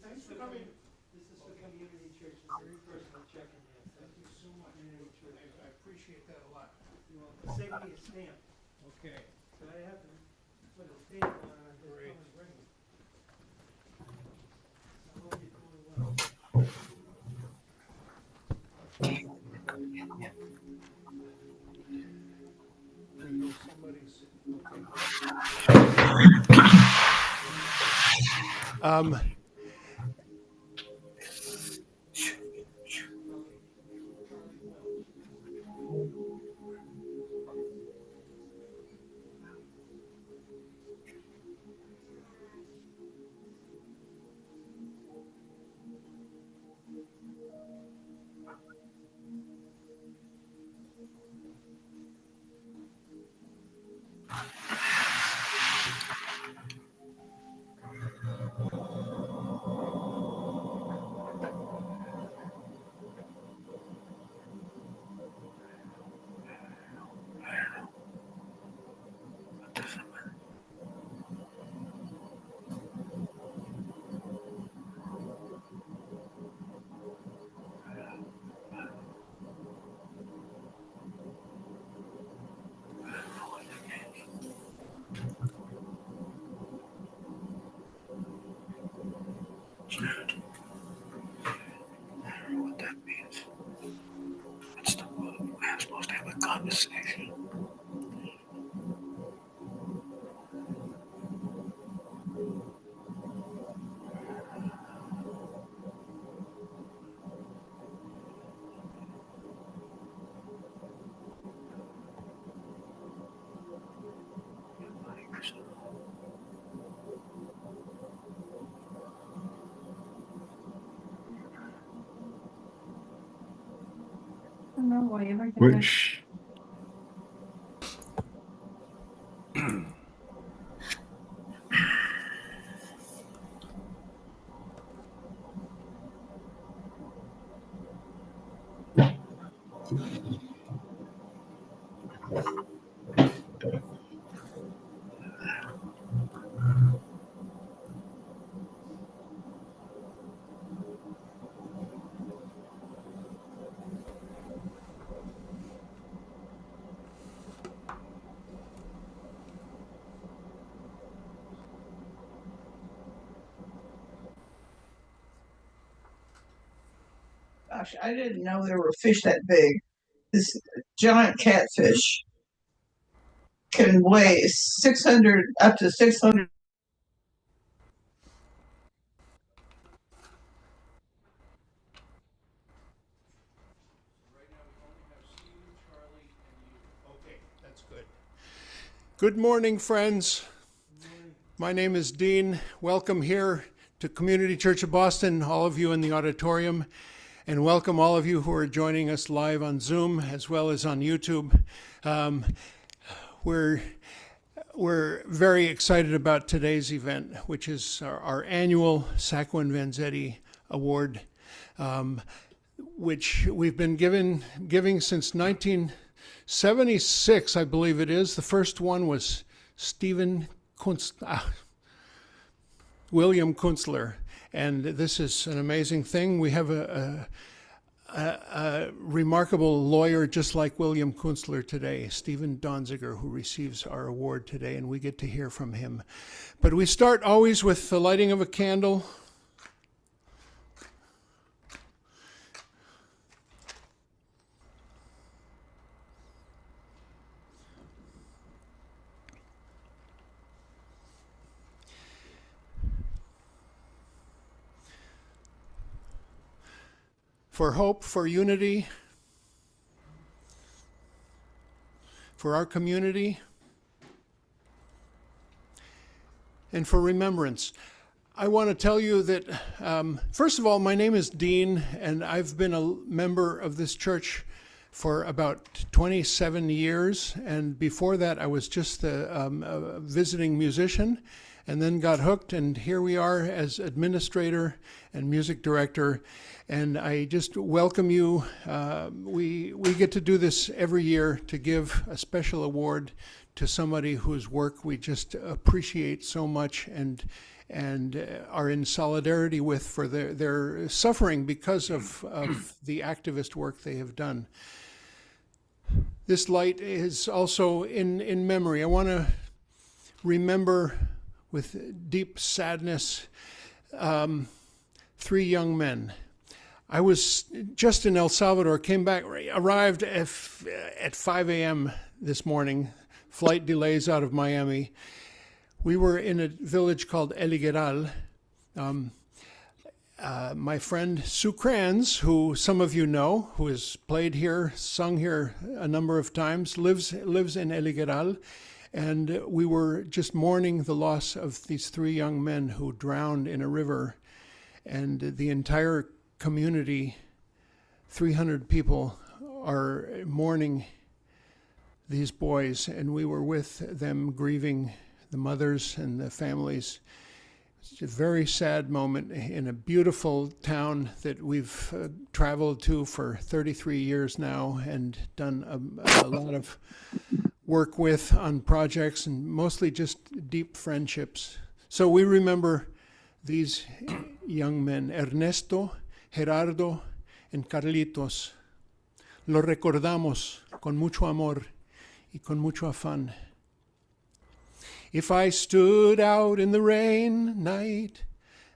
Thanks for coming. This is for Community Church, a very personal check-in there. Thank you so much. Community Church. I appreciate that a lot. You want to save me a stamp? Okay. But I have to put a stamp on it. Great. I hope you're doing well. What that means. It's the word we're supposed to have a conversation. Which Gosh, I didn't know there were fish that big. This giant catfish can weigh 600 up to 600. Right now, we only have Steven, Charlie, and you. Okay, that's good. Good morning, friends. Good morning. My name is Dean. Welcome here to Community Church of Boston, all of you in the auditorium, and welcome all of you who are joining us live on Zoom as well as on YouTube. We're very excited about today's event, which is our annual Sacco and Vanzetti Award, which we've been giving since 1976, I believe it is. The first one was William Kunstler, and this is an amazing thing. We have a remarkable lawyer just like William Kunstler today, Steven Donziger, who receives our award today, and we get to hear from him. But we start always with the lighting of a candle. For hope, for unity, for our community, and for remembrance. I want to tell you that, first of all, my name is Dean, and I've been a member of this church for about 27 years. And before that, I was just a visiting musician, and then got hooked. And here we are as administrator and music director. And I just welcome you. We get to do this every year to give a special award to somebody whose work we just appreciate so much and are in solidarity with for their suffering because of the activist work they have done. This light is also in memory. I want to remember with deep sadness 3 young men. I was just in El Salvador, arrived at 5 a.m. this morning, flight delays out of Miami. We were in a village called El Higueral. My friend Sue Kranz, who some of you know, who has played here, sung here a number of times, lives in El Higueral. And we were just mourning the loss of these 3 young men who drowned in a river. And the entire community, 300 people, are mourning these boys, and we were with them grieving the mothers and the families. It's a very sad moment in a beautiful town that we've traveled to for 33 years now and done a lot of work with on projects and mostly just deep friendships. So we remember these young men, Ernesto, Gerardo, and Carlitos. Lo recordamos con mucho amor y con mucho afán. If I stood out in the rain night,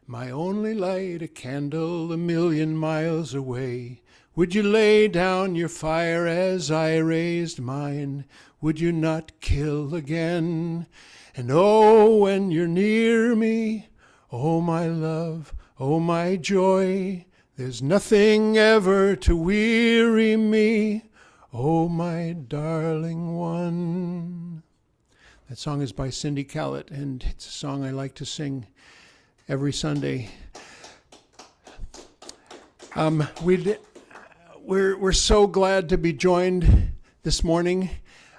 my only light, a candle 1,000,000 miles away, would you lay down your fire as I raised mine? Would you not kill again? And oh, when you're near me, oh my love, oh my joy, there's nothing ever to weary me, oh my darling one. That song is by Cindy Callett, and it's a song I like to sing every Sunday. We're so glad to be joined this morning,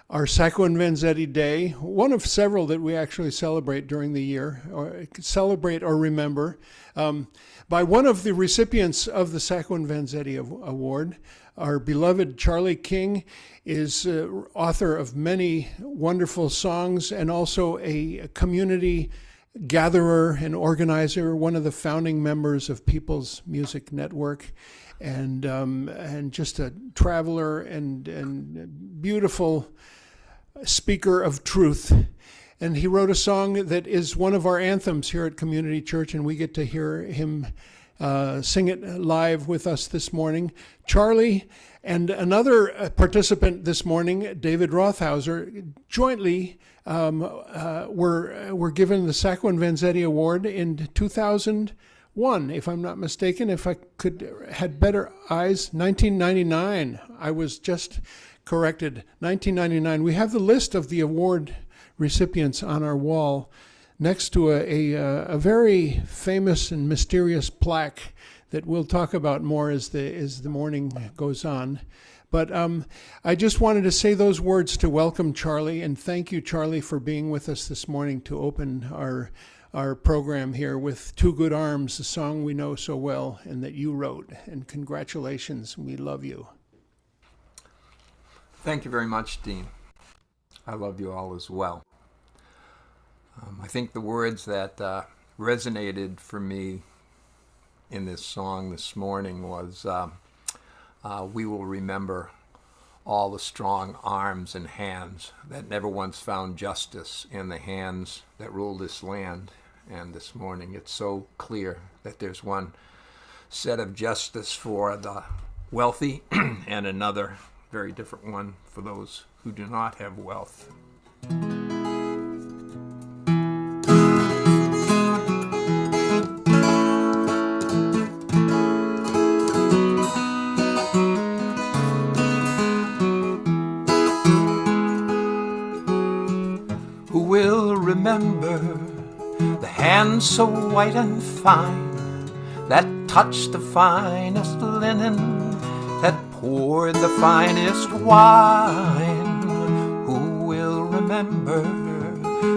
our Sacco and Vanzetti Day, one of several that we actually celebrate during the year, or celebrate or remember, by one of the recipients of the Sacco and Vanzetti Award. Our beloved Charlie King is author of many wonderful songs and also a community gatherer and organizer, one of the founding members of People's Music Network, and just a traveler and beautiful speaker of truth. And he wrote a song that is one of our anthems here at Community Church, and we get to hear him sing it live with us this morning. Charlie and another participant this morning, David Rothhauser, jointly were given the Sacco and Vanzetti Award in 2001, if I'm not mistaken. If I had better eyes, 1999. I was just corrected, 1999. We have the list of the award recipients on our wall next to a very famous and mysterious plaque that we'll talk about more as the morning goes on. But I just wanted to say those words to welcome Charlie, and thank you, Charlie, for being with us this morning to open our program here with Two Good Arms, a song we know so well and that you wrote. And congratulations, we love you. Thank you very much, Dean. I love you all as well. I think the words that resonated for me in this song this morning was, we will remember all the strong arms and hands that never once found justice in the hands that rule this land. And this morning it's so clear that there's one set of justice for the wealthy and another very different one for those who do not have wealth. Who will remember the hands hands so white and fine, that touched the finest linen, that poured the finest wine. Who will remember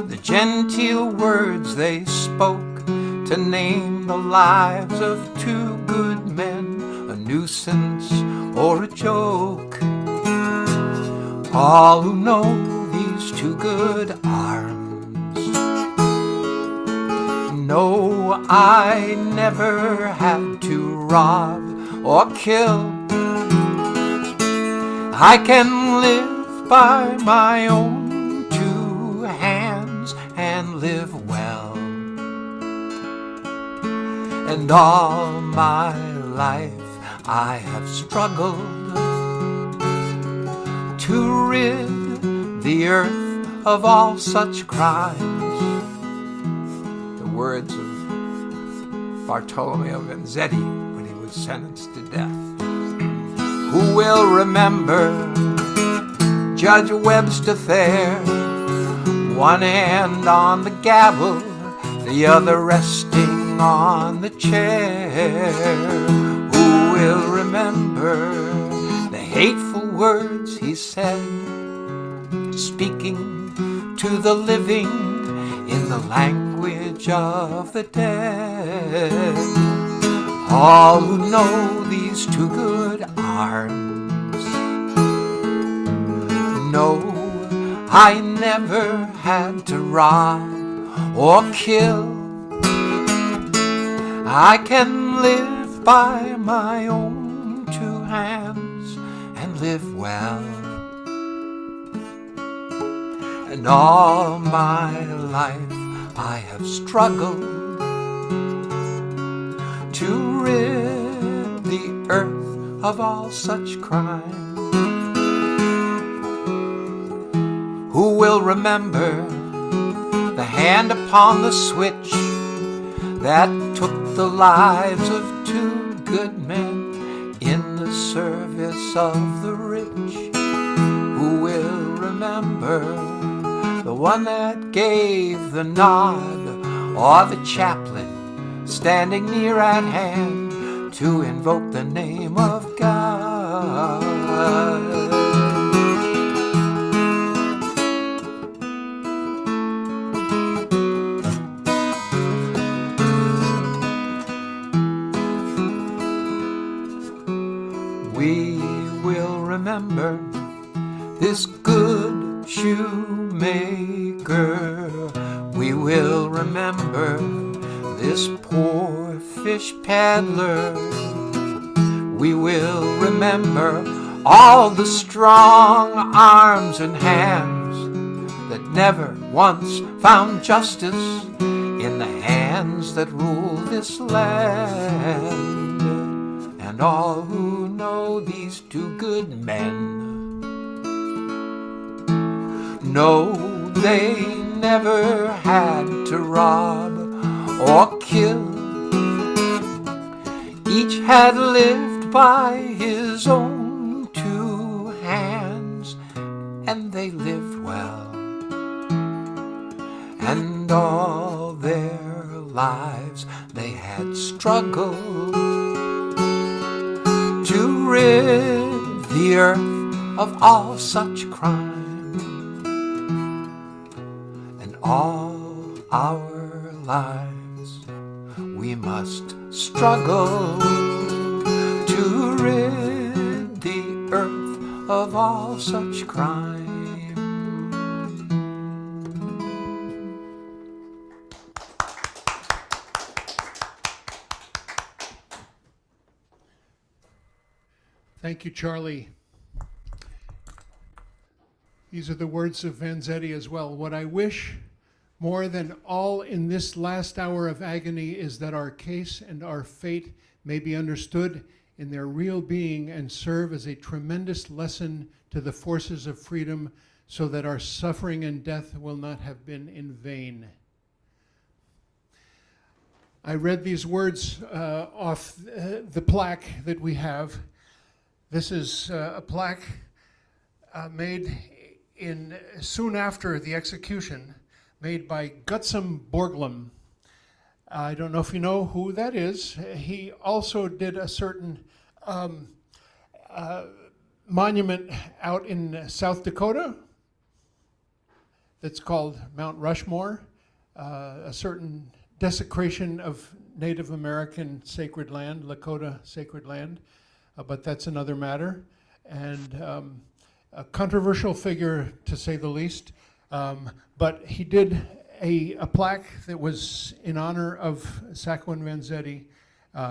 the genteel words they spoke to name the lives of two good men a nuisance or a joke? All who know these two good arms know I never had to rob or kill. I can live by my own two hands and live well. And all my life I have struggled to rid the earth of all such crimes. The words of Bartolomeo Vanzetti when he was sentenced to death. Who will remember Judge Webster Thayer, one hand on the gavel, the other resting on the chair? Who will remember the hateful words he said, speaking to the living in the language of the dead? All who know these two good arms know I never had to rob or kill. I can live by my own two hands and live well. And all my life I have struggled to rid the earth of all such crime. Who will remember the hand upon the switch that took the lives of two good men in the service of the rich? Who will remember the one that gave the nod, or the chaplain standing near at hand to invoke the name of God? We will remember this good shoemaker. We will remember this poor fish peddler. We will remember all the strong arms and hands that never once found justice in the hands that rule this land. And all who know these two good men know they never had to rob or kill. Each had lived by his own two hands, and they lived well. And all their lives they had struggled to rid the earth of all such crime. And all our lives we must struggle to rid the earth of all such crime. Thank you, Charlie. These are the words of Vanzetti as well. What I wish more than all in this last hour of agony is that our case and our fate may be understood in their real being and serve as a tremendous lesson to the forces of freedom, so that our suffering and death will not have been in vain. I read these words off the plaque that we have. This is a plaque made soon after the execution, made by Gutzon Borglum. I don't know if you know who that is. He also did a certain monument out in South Dakota that's called Mount Rushmore, a certain desecration of Native American sacred land, Lakota sacred land, but that's another matter. And a controversial figure, to say the least, but he did a plaque that was in honor of Sacco and Vanzetti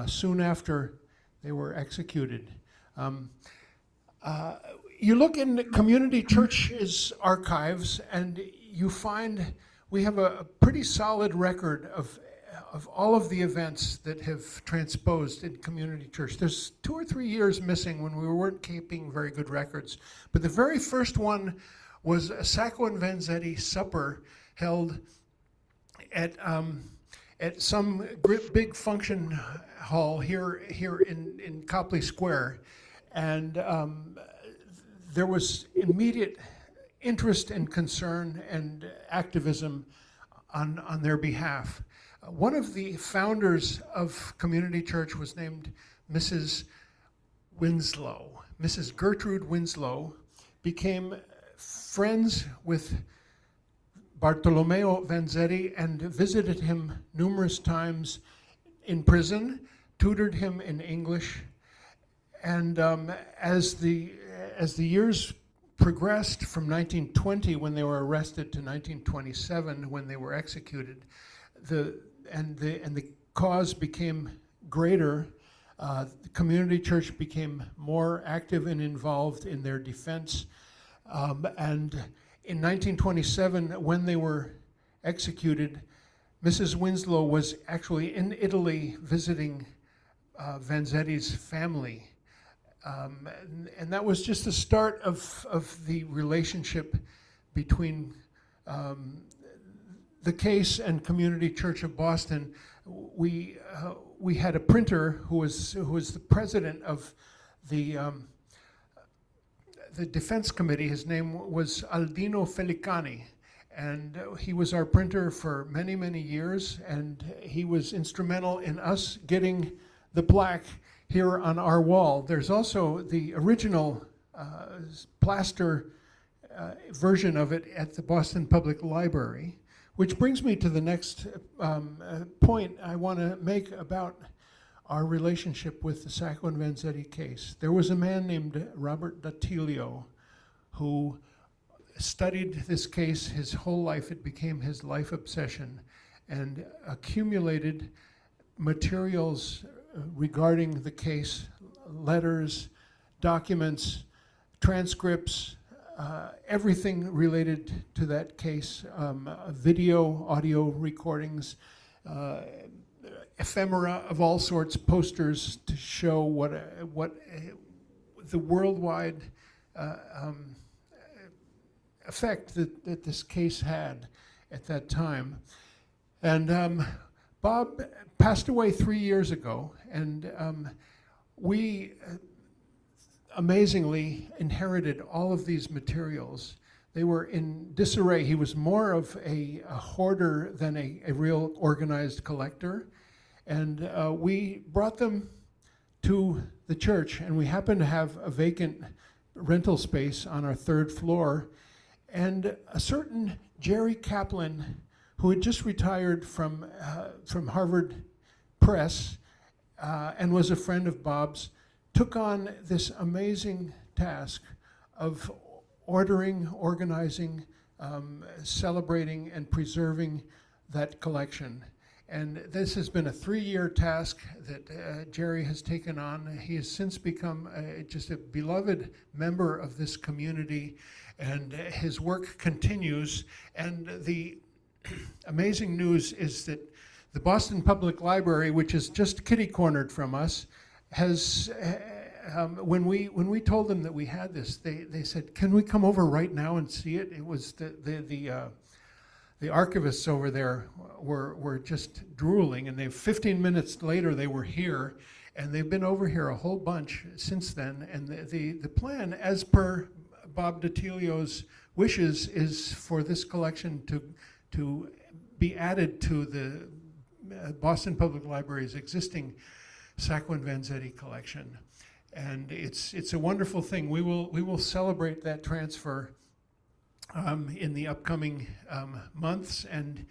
soon after they were executed. You look in the community church's archives and you find we have a pretty solid record of all of the events that have transposed in community church. There's 2 or 3 years missing when we weren't keeping very good records. But the very first one was a Sacco and Vanzetti supper held at some big function hall here in Copley Square. And there was immediate interest and concern and activism on their behalf. One of the founders of Community Church was named Mrs. Winslow. Mrs. Gertrude Winslow became friends with Bartolomeo Vanzetti and visited him numerous times in prison, tutored him in English, and as the years progressed from 1920 when they were arrested to 1927 when they were executed, the cause became greater. The community church became more active and involved in their defense. And in 1927, when they were executed, Mrs. Winslow was actually in Italy visiting Vanzetti's family. And that was just the start of the relationship between the case and Community Church of Boston. We had a printer who was the president of the defense committee. His name was Aldino Felicani, and he was our printer for many, many years, and he was instrumental in us getting the plaque here on our wall. There's also the original plaster version of it at the Boston Public Library, which brings me to the next point I want to make about our relationship with the Sacco and Vanzetti case. There was a man named Robert Datilio who studied this case his whole life. It became his life obsession, and accumulated materials regarding the case, letters, documents, transcripts, everything related to that case, video, audio recordings, ephemera of all sorts, posters to show what the worldwide effect that this case had at that time. And Bob passed away 3 years ago, and we amazingly inherited all of these materials. They were in disarray. He was more of a hoarder than a real organized collector. And we brought them to the church, and we happened to have a vacant rental space on our 3rd floor. And a certain Jerry Kaplan, who had just retired from Harvard Press and was a friend of Bob's, took on this amazing task of ordering, organizing, celebrating, and preserving that collection. And this has been a 3-year task that Jerry has taken on. He has since become just a beloved member of this community, and his work continues. And the amazing news is that the Boston Public Library, which is just kitty-cornered from us, has, when we told them that we had this, they said, "Can we come over right now and see it?" It was the archivists over there were just drooling, and 15 minutes later they were here, and they've been over here a whole bunch since then. And the plan, as per Bob Datilio's wishes, is for this collection to be added to the Boston Public Library's existing Sacco and Vanzetti collection. And it's a wonderful thing. We will celebrate that transfer in the upcoming months and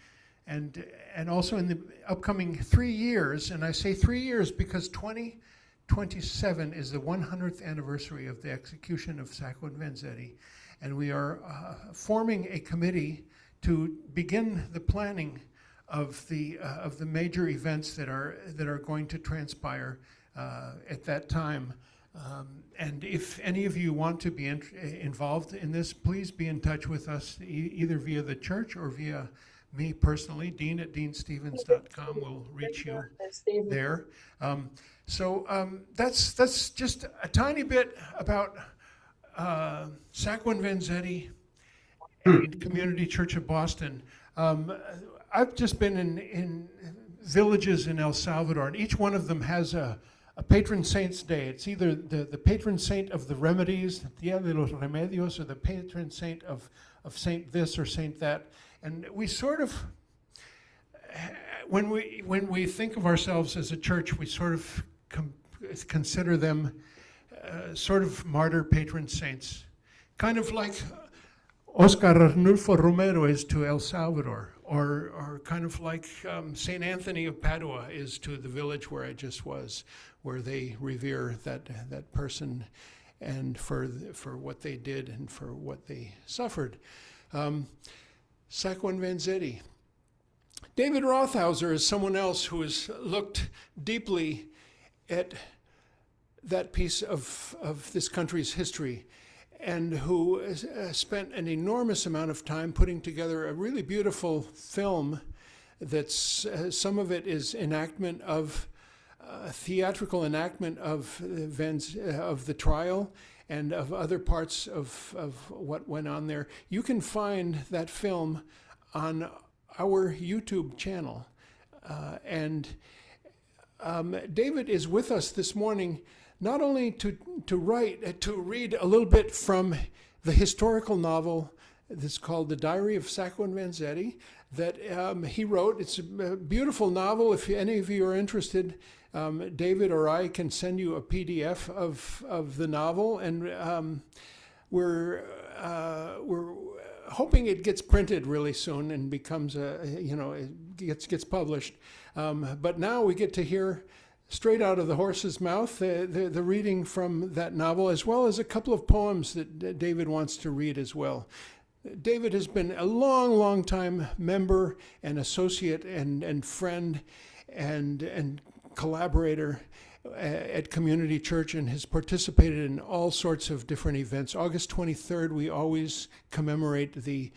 also in the upcoming 3 years. And I say 3 years because 2027 is the 100th anniversary of the execution of Sacco and Vanzetti, and we are forming a committee to begin the planning of the major events that are going to transpire at that time. And if any of you want to be involved in this, please be in touch with us either via the church or via me personally. Dean at deanstevens.com will reach you there. That's just a tiny bit about Sacco and Vanzetti and Community Church of Boston. I've just been in villages in El Salvador, and each one of them has a patron saint's day. It's either the patron saint of the remedies, Dia de los Remedios, or the patron saint of saint this or saint that. And we sort of, when we think of ourselves as a church, we sort of consider them sort of martyr patron saints, kind of like Oscar Arnulfo Romero is to El Salvador, or kind of like St. Anthony of Padua is to the village where I just was, where they revere that person and for what they did and for what they suffered. Sacco and Vanzetti. David Rothhauser is someone else who has looked deeply at that piece of this country's history, and who spent an enormous amount of time putting together a really beautiful film that's, some of it is enactment of, theatrical enactment of the trial and of other parts of what went on there. You can find that film on our YouTube channel. David is with us this morning not only to read a little bit from the historical novel that's called The Diary of Sacco and Vanzetti that he wrote. It's a beautiful novel. If any of you are interested, David or I can send you a PDF of the novel, and we're hoping it gets printed really soon and becomes it gets published. But now we get to hear straight out of the horse's mouth the reading from that novel, as well as a couple of poems that David wants to read as well. David has been a long time member and associate and friend and collaborator at Community Church, and has participated in all sorts of different events. August 23rd, we always commemorate the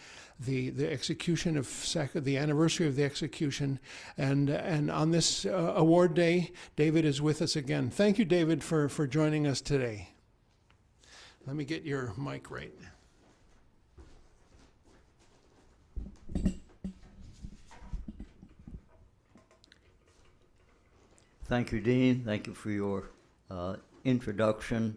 execution of Sacco, the anniversary of the execution, and on this award day, David is with us again. Thank you, David, for joining us today. Let me get your mic right. Thank you, Dean. Thank you for your introduction.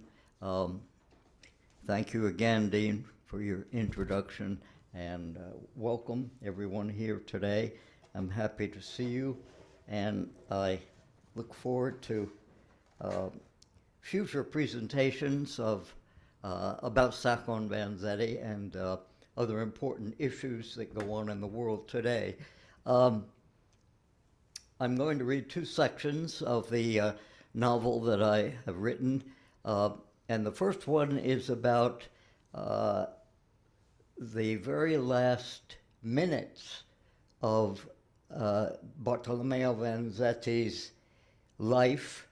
Thank you again, Dean, for your introduction, and welcome everyone here today. I'm happy to see you, and I look forward to future presentations of about Sacco and Vanzetti and other important issues that go on in the world today. I'm going to read two sections of the novel that I have written, and the first one is about the very last minutes of Bartolomeo Vanzetti's life,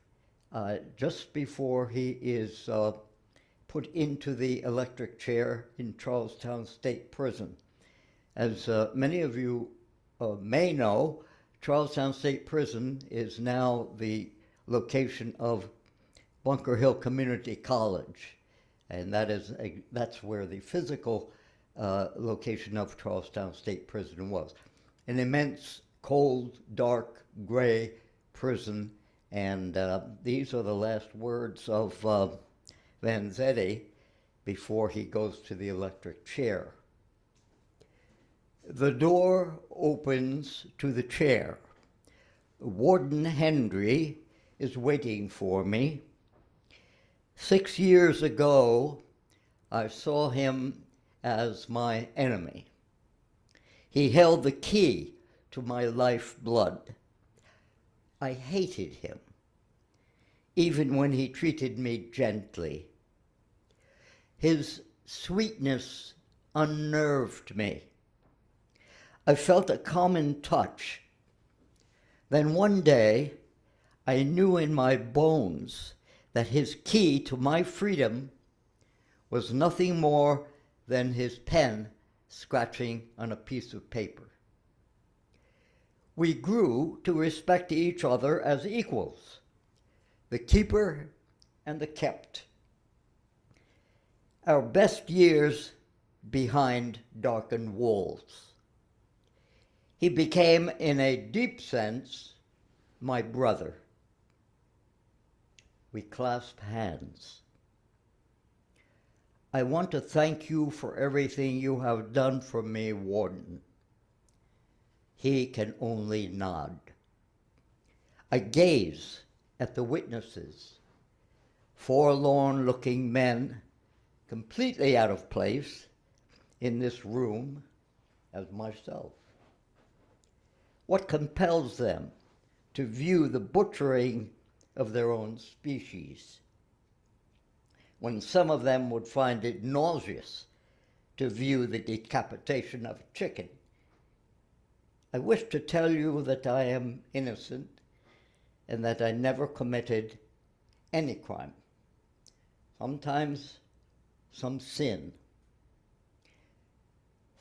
just before he is put into the electric chair in Charlestown State Prison. As many of you may know, Charlestown State Prison is now the location of Bunker Hill Community College, and that's where the physical location of Charlestown State Prison was. An immense, cold, dark, gray prison, and these are the last words of Vanzetti before he goes to the electric chair. The door opens to the chair. Warden Hendry is waiting for me. 6 years ago, I saw him as my enemy. He held the key to my lifeblood. I hated him, even when he treated me gently. His sweetness unnerved me. I felt a common touch. Then one day, I knew in my bones that his key to my freedom was nothing more than his pen scratching on a piece of paper. We grew to respect each other as equals, the keeper and the kept. Our best years behind darkened walls. He became, in a deep sense, my brother. We clasped hands. I want to thank you for everything you have done for me, Warden. He can only nod. I gaze at the witnesses, forlorn-looking men, completely out of place in this room as myself. What compels them to view the butchering of their own species, when some of them would find it nauseous to view the decapitation of a chicken? I wish to tell you that I am innocent and that I never committed any crime, sometimes some sin.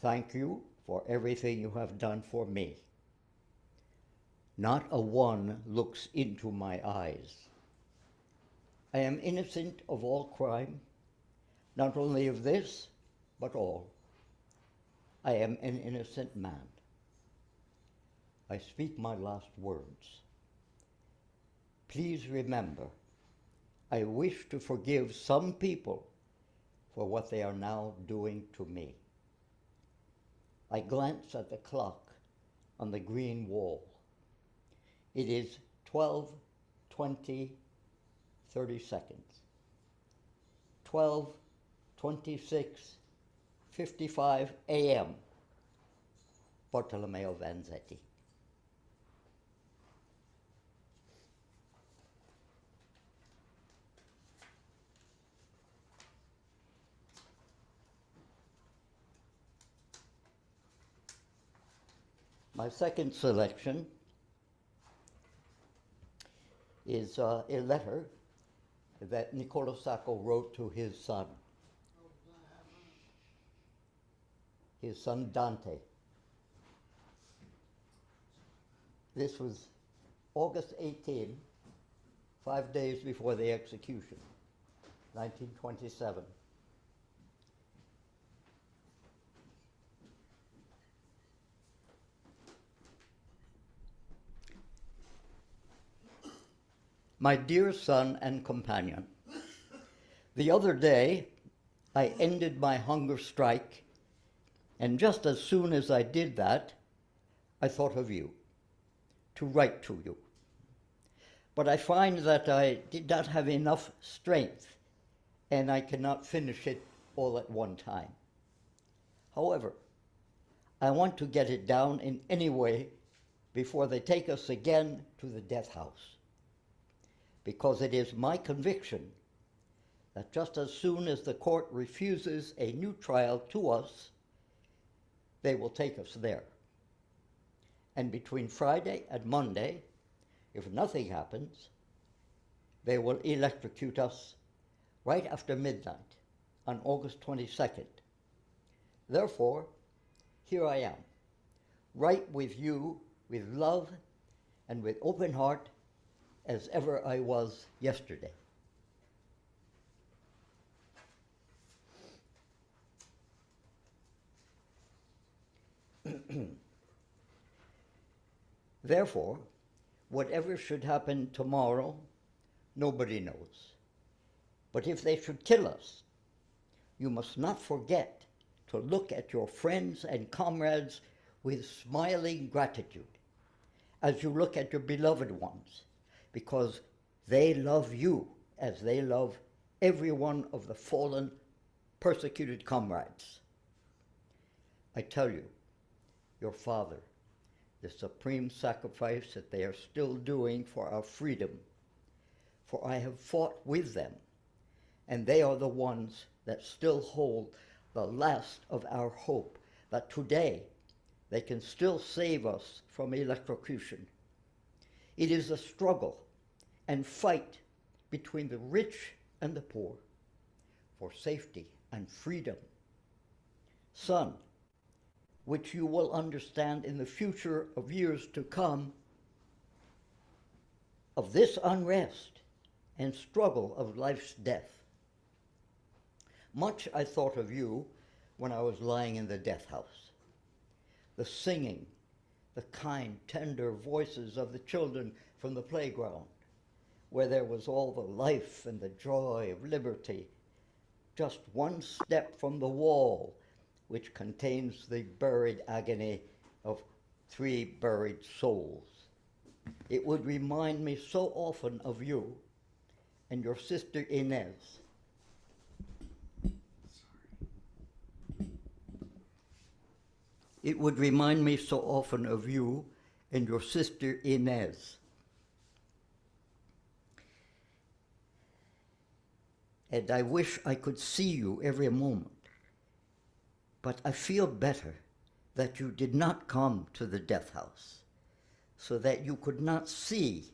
Thank you for everything you have done for me. Not a one looks into my eyes. I am innocent of all crime, not only of this, but all. I am an innocent man. I speak my last words. Please remember, I wish to forgive some people for what they are now doing to me. I glance at the clock on the green wall. It is 12:20, 30 seconds. 12:26, 55 a.m. Bartolomeo Vanzetti. My second selection is a letter that Niccolo Sacco wrote to his son Dante. This was August 18, 5 days before the execution, 1927. My dear son and companion, the other day I ended my hunger strike, and just as soon as I did that, I thought of you, to write to you. But I find that I did not have enough strength, and I cannot finish it all at one time. However, I want to get it down in any way before they take us again to the death house, because it is my conviction that just as soon as the court refuses a new trial to us, they will take us there. And between Friday and Monday, if nothing happens, they will electrocute us right after midnight on August 22nd. Therefore, here I am, right with you, with love and with open heart, as ever I was yesterday. Therefore, whatever should happen tomorrow, nobody knows. But if they should kill us, you must not forget to look at your friends and comrades with smiling gratitude, as you look at your beloved ones, because they love you as they love every one of the fallen, persecuted comrades. I tell you, your Father, the supreme sacrifice that they are still doing for our freedom, for I have fought with them, and they are the ones that still hold the last of our hope that today they can still save us from electrocution. It is a struggle and fight between the rich and the poor for safety and freedom. Son, which you will understand in the future of years to come, of this unrest and struggle of life's death. Much I thought of you when I was lying in the death house. The singing, the kind, tender voices of the children from the playground, where there was all the life and the joy of liberty, just one step from the wall, which contains the buried agony of 3 buried souls. It would remind me so often of you and your sister Inez. It would remind me so often of you and your sister Inez. And I wish I could see you every moment. But I feel better that you did not come to the death house, so that you could not see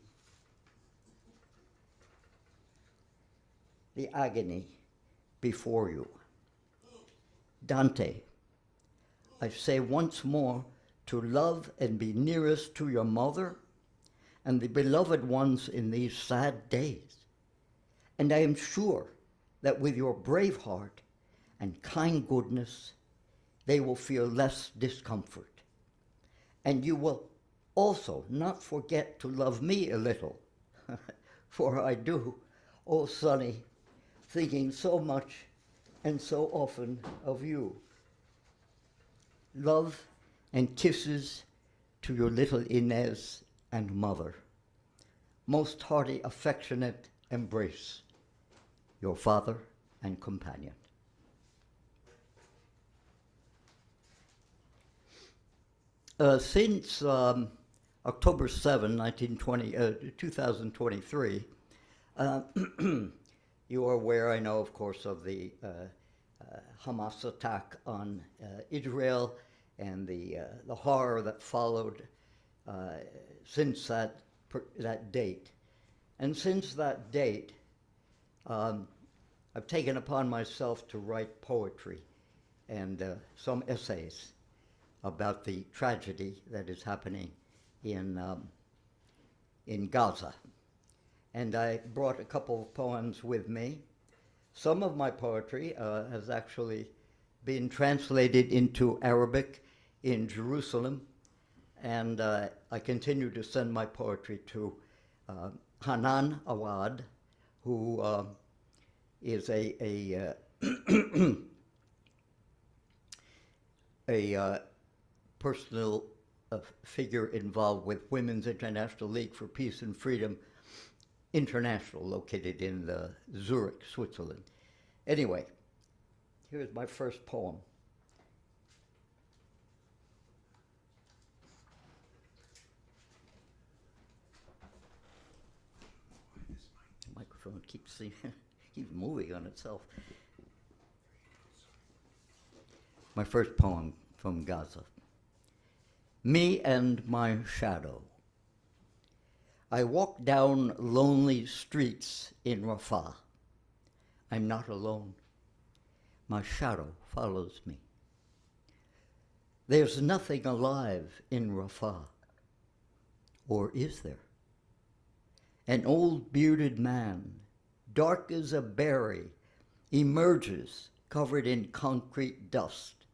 the agony before you. Dante, I say once more to love and be nearest to your mother and the beloved ones in these sad days. And I am sure that with your brave heart and kind goodness, they will feel less discomfort. And you will also not forget to love me a little, for I do, oh Sonny, thinking so much and so often of you. Love and kisses to your little Inez and mother. Most hearty, affectionate embrace, your father and companion. Since October 7, 2023, you are aware, I know, of course, of the Hamas attack on Israel and the horror that followed since that date. And since that date, I've taken upon myself to write poetry and some essays about the tragedy that is happening in Gaza. And I brought a couple of poems with me. Some of my poetry has actually been translated into Arabic in Jerusalem, and I continue to send my poetry to Hanan Awad, who is a personal figure involved with Women's International League for Peace and Freedom International, located in Zurich, Switzerland. Anyway, here's my first poem. The microphone keeps moving on itself. My first poem from Gaza. Me and my shadow. I walk down lonely streets in Rafah. I'm not alone. My shadow follows me. There's nothing alive in Rafah. Or is there? An old bearded man, dark as a berry, emerges covered in concrete dust,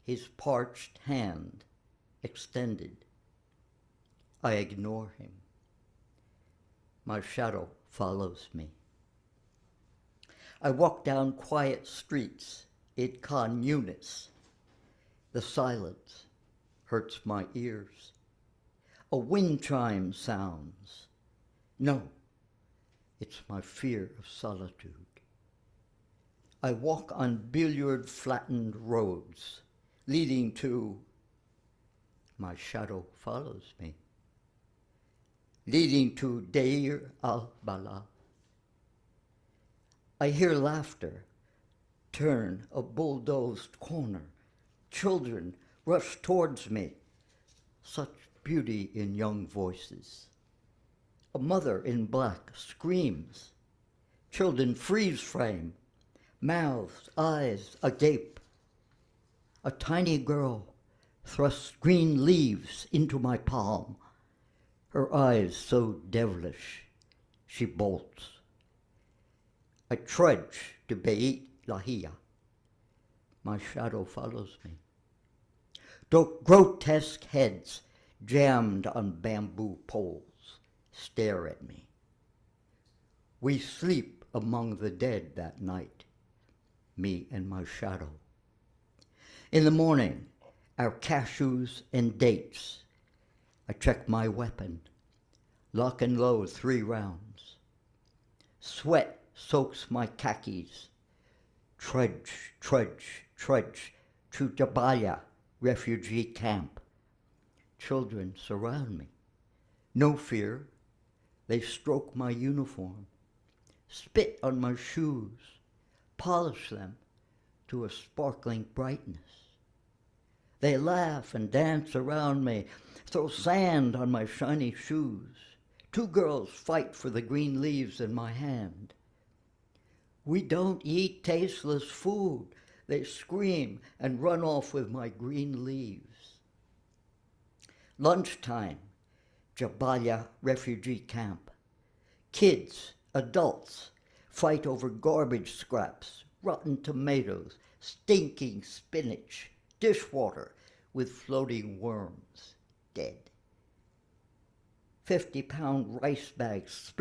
his parched hand extended. I ignore him. My shadow follows me. I walk down quiet streets in Khan Yunis. The silence hurts my ears. a wind chime sounds. No, it's my fear of solitude. I walk on billiard-flattened roads, leading to, my shadow follows me, leading to Deir al-Bala. I hear laughter turn a bulldozed corner. Children rush towards me. Such beauty in young voices. A mother in black screams. Children freeze frame, mouths, eyes agape. A tiny girl thrusts green leaves into my palm. Her eyes so devilish, she bolts. I trudge to Beit Lahia. My shadow follows me. Grotesque heads jammed on bamboo poles stare at me. We sleep among the dead that night, me and my shadow. In the morning, our cashews and dates. I check my weapon, lock and load 3 rounds. Sweat soaks my khakis. Trudge, trudge, trudge to Jabalia refugee camp. Children surround me. No fear. They stroke my uniform, spit on my shoes, polish them to a sparkling brightness. They laugh and dance around me, throw sand on my shiny shoes. 2 girls fight for the green leaves in my hand. We don't eat tasteless food, they scream and run off with my green leaves. Lunchtime, Jabalia refugee camp. Kids, adults, fight over garbage scraps, rotten tomatoes, stinking spinach, dishwater with floating worms, dead. 50-pound rice bags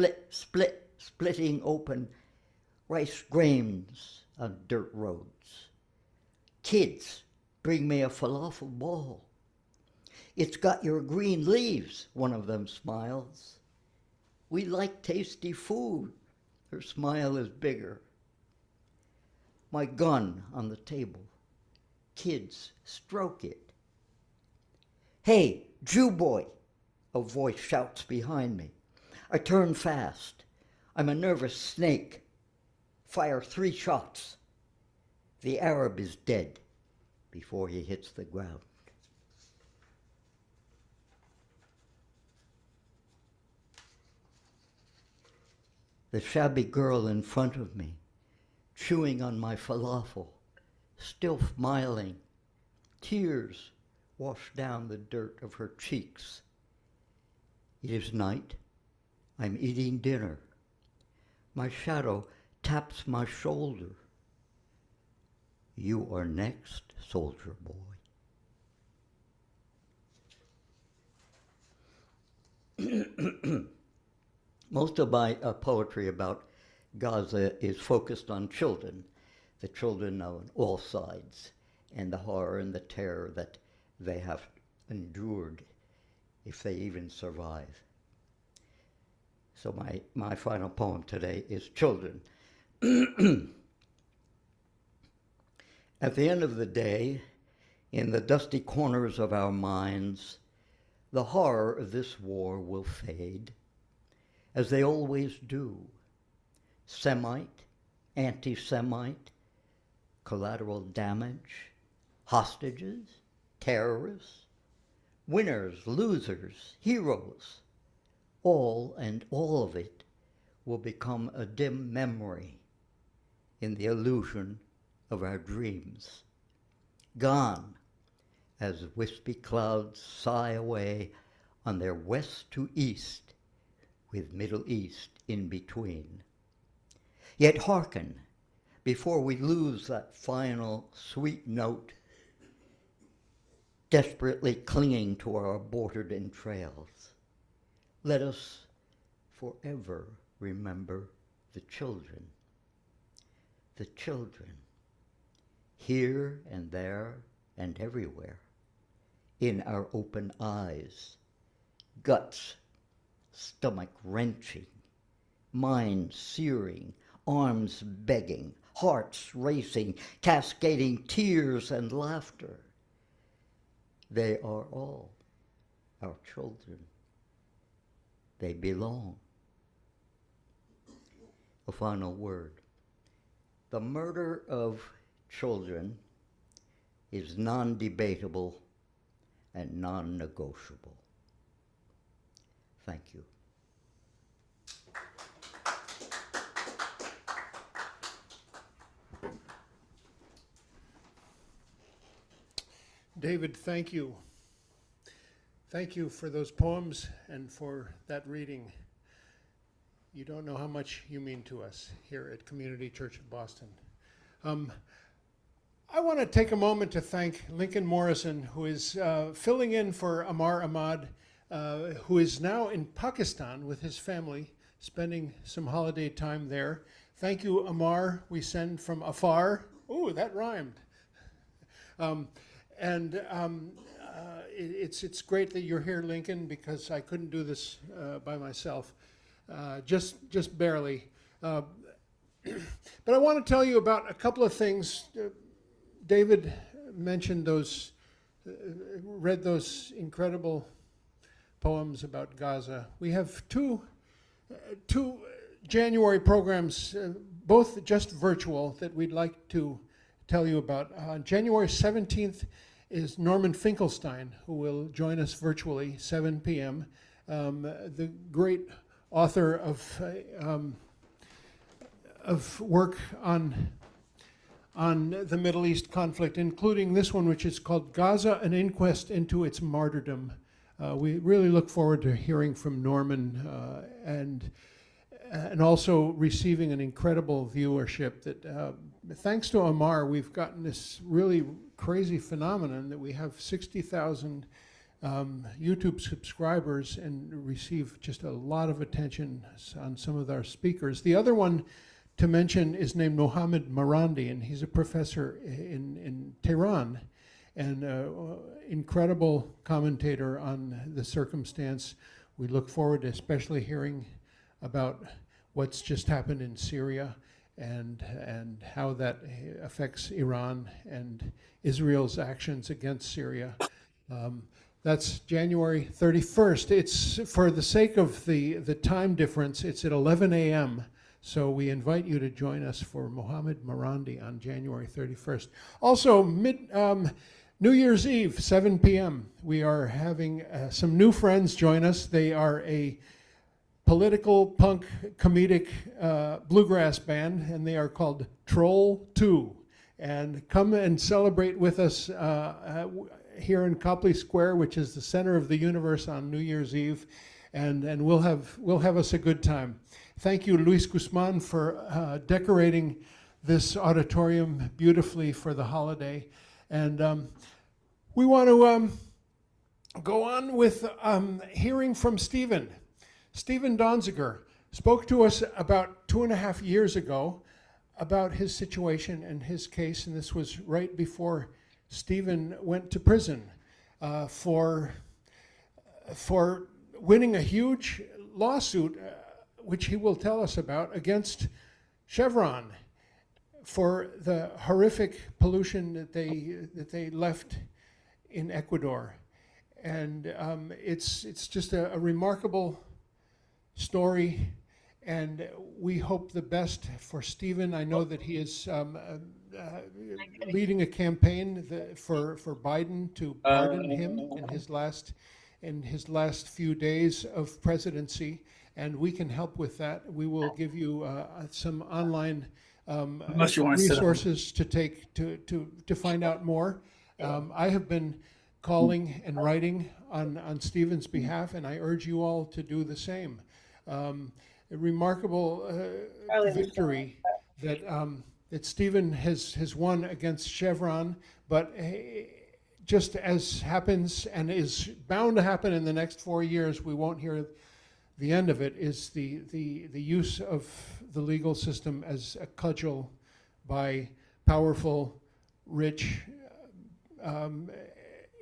splitting open, rice grains on dirt roads. Kids bring me a falafel ball. It's got your green leaves, one of them smiles. We like tasty food. Her smile is bigger. My gun on the table. Kids stroke it. Hey, Jew boy, a voice shouts behind me. I turn fast. I'm a nervous snake. Fire 3 shots. The Arab is dead before he hits the ground. The shabby girl in front of me, chewing on my falafel, still smiling. Tears wash down the dirt of her cheeks. It is night. I'm eating dinner. My shadow taps my shoulder. You are next, soldier boy. Most of my poetry about Gaza is focused on children, the children on all sides, and the horror and the terror that they have endured, if they even survive. So my final poem today is Children. At the end of the day, in the dusty corners of our minds, the horror of this war will fade, as they always do. Semite, anti-Semite, collateral damage, hostages, terrorists, winners, losers, heroes, all and all of it will become a dim memory in the illusion of our dreams. Gone as wispy clouds sigh away on their west to east, with Middle East in between. Yet hearken, before we lose that final sweet note, desperately clinging to our aborted entrails, let us forever remember the children. The children, here and there and everywhere, in our open eyes, guts, stomach wrenching, mind searing, arms begging, hearts racing, cascading tears and laughter. They are all our children. They belong. A final word. The murder of children is non-debatable and non-negotiable. Thank you. David, thank you. Thank you for those poems and for that reading. You don't know how much you mean to us here at Community Church of Boston. I want to take a moment to thank Lincoln Morrison, who is filling in for Amar Ahmad, who is now in Pakistan with his family, spending some holiday time there. Thank you, Amar. We send from afar. Ooh, that rhymed. It's great that you're here, Lincoln, because I couldn't do this by myself, just barely. But I want to tell you about a couple of things. David mentioned those, read those incredible poems about Gaza. We have two January programs, both just virtual, that we'd like to tell you about. On January 17th is Norman Finkelstein, who will join us virtually, 7 p.m. The great author of work on the Middle East conflict, including this one, which is called Gaza, An Inquest into Its Martyrdom. We really look forward to hearing from Norman and also receiving an incredible viewership that, thanks to Amar, we've gotten this really crazy phenomenon that we have 60,000 YouTube subscribers and receive just a lot of attention on some of our speakers. The other one to mention is named Mohammed Marandi, and he's a professor in Tehran and incredible commentator on the circumstance. We look forward to especially hearing about what's just happened in Syria and how that affects Iran and Israel's actions against Syria. That's January 31st. It's, for the sake of the time difference, it's at 11 a.m. So we invite you to join us for Mohammed Marandi on January 31st. Also, New Year's Eve, 7 p.m., we are having some new friends join us. They are a political punk comedic bluegrass band, and they are called Troll 2. And come and celebrate with us here in Copley Square, which is the center of the universe, on New Year's Eve, and we'll have us a good time. Thank you, Luis Guzman, for decorating this auditorium beautifully for the holiday. And we want to go on with hearing from Steven. Steven Donziger spoke to us about 2.5 years ago about his situation and his case, and this was right before Steven went to prison for winning a huge lawsuit, which he will tell us about, against Chevron for the horrific pollution that they left in Ecuador. And it's just a remarkable story, and we hope the best for Steven. I know that he is leading a campaign for Biden to pardon him in his last few days of presidency, and we can help with that. We will give you some online resources to take to find out more. I have been calling and writing on Steven's behalf, and I urge you all to do the same. A remarkable victory that Steven has won against Chevron, but just as happens and is bound to happen in the next 4 years, we won't hear the end of it, is the use of the legal system as a cudgel by powerful, rich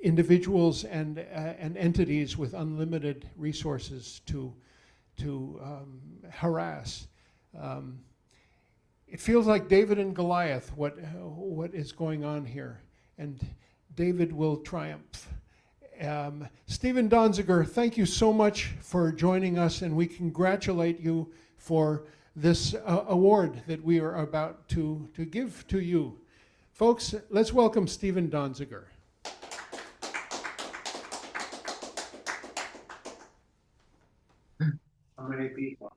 individuals and entities with unlimited resources to harass. It feels like David and Goliath, what is going on here, and David will triumph. Steven Donziger, thank you so much for joining us, and we congratulate you for this award that we are about to give to you. Folks, let's welcome Steven Donziger. How many people?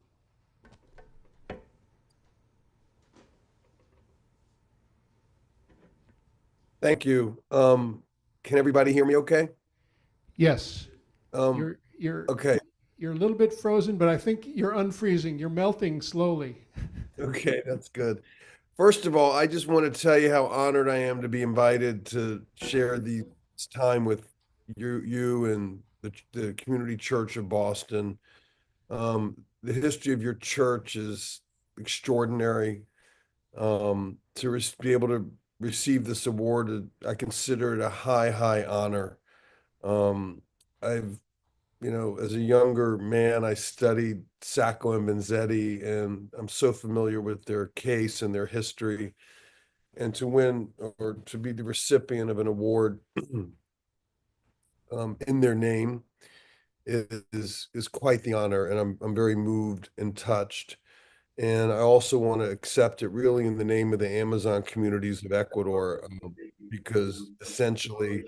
Thank you. Can everybody hear me okay? Yes, Um, you're okay. you're a little bit frozen, but I think you're unfreezing. You're melting slowly. Okay, that's good. First of all, I just want to tell you how honored I am to be invited to share this time with you and the Community Church of Boston. The history of your church is extraordinary. Be able to receive this award, I consider it a high honor. Um, I've as a younger man, I studied Sacco and Vanzetti, and I'm so familiar with their case and their history. And to win or to be the recipient of an award in their name is quite the honor, and I'm very moved and touched. And I also want to accept it really in the name of the Amazon communities of Ecuador, because essentially,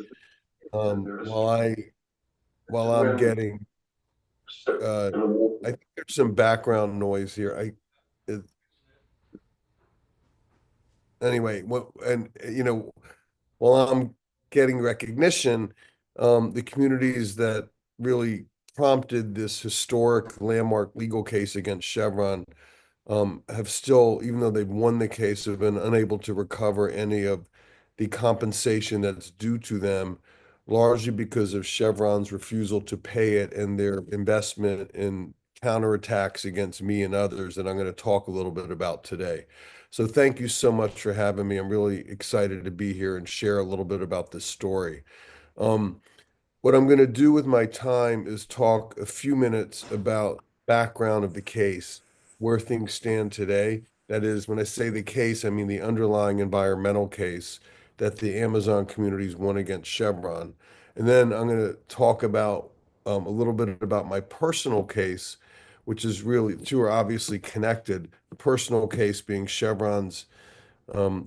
while I'm getting I think there's some background noise here. It, anyway, while I'm getting recognition, the communities that really prompted this historic landmark legal case against Chevron have still, even though they've won the case, have been unable to recover any of the compensation that's due to them, largely because of Chevron's refusal to pay it and their investment in counterattacks against me and others that I'm going to talk a little bit about today. So thank you so much for having me. I'm really excited to be here and share a little bit about this story. Um, what I'm going to do with my time is talk a few minutes about background of the case, where things stand today. That is, when I say the case, I mean the underlying environmental case that the Amazon communities won against Chevron. And then I'm going to talk about a little bit about my personal case, which is really, the two are obviously connected. The personal case being Chevron's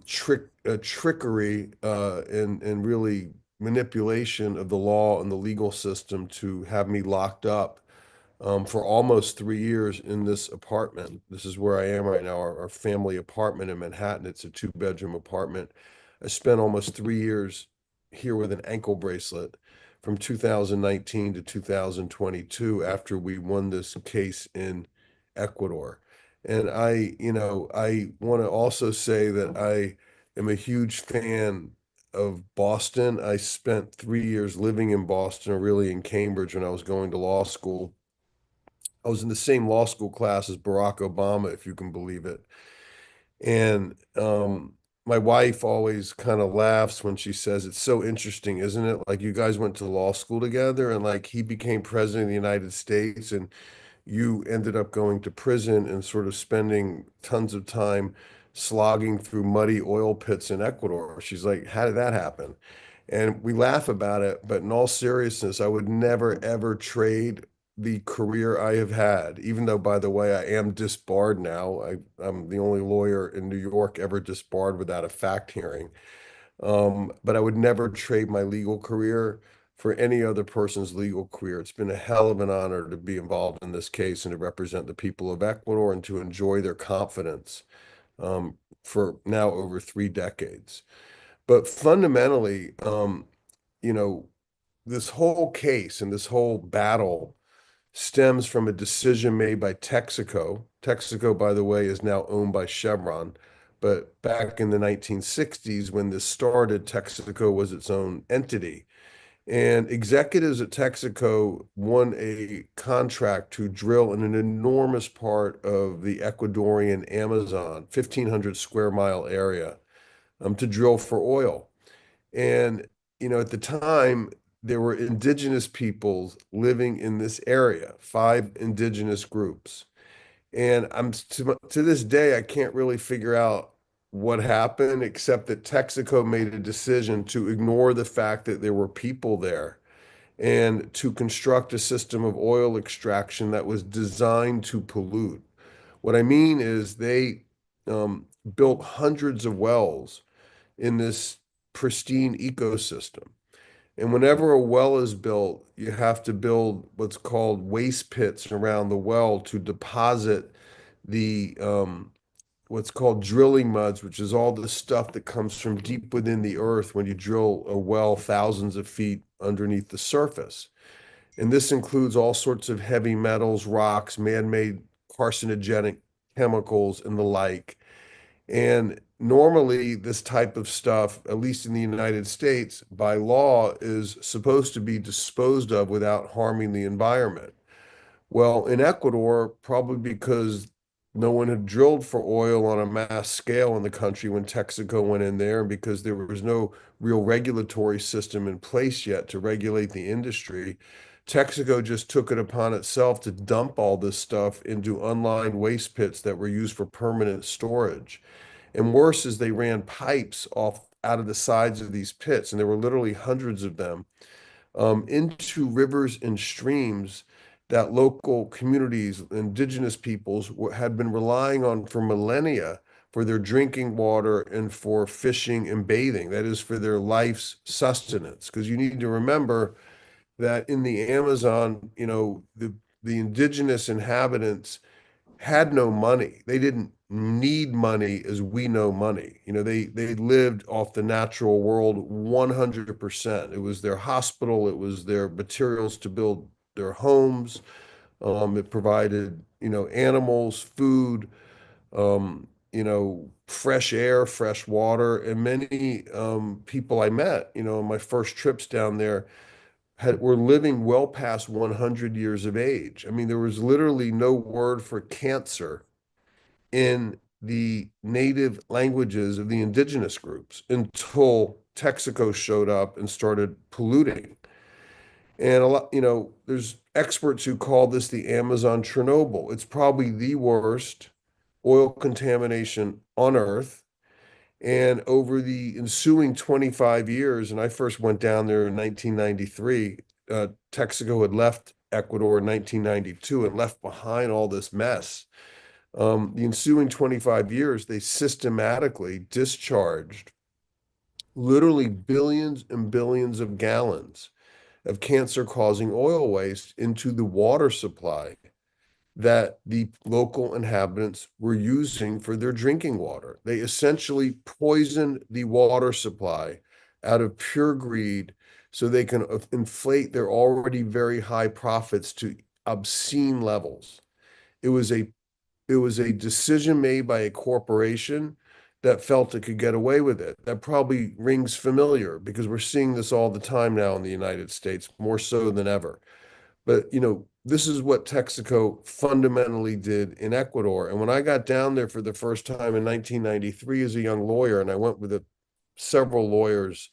trickery and really manipulation of the law and the legal system to have me locked up for almost 3 years in this apartment. This is where I am right now, our family apartment in Manhattan. It's a 2-bedroom apartment. I spent almost 3 years here with an ankle bracelet from 2019 to 2022 after we won this case in Ecuador. And I want to also say that I am a huge fan of Boston. I spent 3 years living in Boston, or really in Cambridge when I was going to law school. I was in the same law school class as Barack Obama, if you can believe it. And my wife always kind of laughs when she says, "It's so interesting, isn't it? Like you guys went to law school together and like he became president of the United States and you ended up going to prison and sort of spending tons of time slogging through muddy oil pits in Ecuador." She's like, "How did that happen?" And we laugh about it, but in all seriousness, I would never, ever trade the career I have had, even though, by the way, I am disbarred now. I'm the only lawyer in New York ever disbarred without a fact hearing. But I would never trade my legal career for any other person's legal career. It's been a hell of an honor to be involved in this case and to represent the people of Ecuador and to enjoy their confidence for now over 3 decades. But fundamentally, you know, this whole case and this whole battle stems from a decision made by Texaco. Texaco, by the way, is now owned by Chevron. But back in the 1960s, when this started, Texaco was its own entity. And executives at Texaco won a contract to drill in an enormous part of the Ecuadorian Amazon, 1,500 square mile area, to drill for oil. And, at the time, there were indigenous peoples living in this area, 5 indigenous groups. And to this day, I can't really figure out what happened, except that Texaco made a decision to ignore the fact that there were people there and to construct a system of oil extraction that was designed to pollute. What I mean is they built hundreds of wells in this pristine ecosystem. And whenever a well is built, you have to build what's called waste pits around the well to deposit the what's called drilling muds, which is all the stuff that comes from deep within the earth when you drill a well thousands of feet underneath the surface. And this includes all sorts of heavy metals, rocks, man-made carcinogenic chemicals, and the like. And normally, this type of stuff, at least in the United States, by law, is supposed to be disposed of without harming the environment. Well, in Ecuador, probably because no one had drilled for oil on a mass scale in the country when Texaco went in there, and because there was no real regulatory system in place yet to regulate the industry, Texaco just took it upon itself to dump all this stuff into unlined waste pits that were used for permanent storage. And worse is they ran pipes off out of the sides of these pits, and there were literally hundreds of them, into rivers and streams that local communities, indigenous peoples, had been relying on for millennia for their drinking water and for fishing and bathing. That is for their life's sustenance. Because you need to remember that in the Amazon, the indigenous inhabitants had no money. They didn't need money as we know money. They lived off the natural world 100%. It was their hospital, it was their materials to build their homes. It provided, animals, food, fresh air, fresh water. And many people I met, on my first trips down there were living well past 100 years of age. I mean, there was literally no word for cancer in the native languages of the indigenous groups until Texaco showed up and started polluting. And there's experts who call this the Amazon Chernobyl. It's probably the worst oil contamination on Earth. And over the ensuing 25 years, and I first went down there in 1993, Texaco had left Ecuador in 1992 and left behind all this mess. The ensuing 25 years, they systematically discharged literally billions and billions of gallons of cancer-causing oil waste into the water supply that the local inhabitants were using for their drinking water. They essentially poisoned the water supply out of pure greed so they can inflate their already very high profits to obscene levels. It was a decision made by a corporation that felt it could get away with it. That probably rings familiar because we're seeing this all the time now in the United States, more so than ever. But, this is what Texaco fundamentally did in Ecuador. And when I got down there for the first time in 1993 as a young lawyer, and I went with several lawyers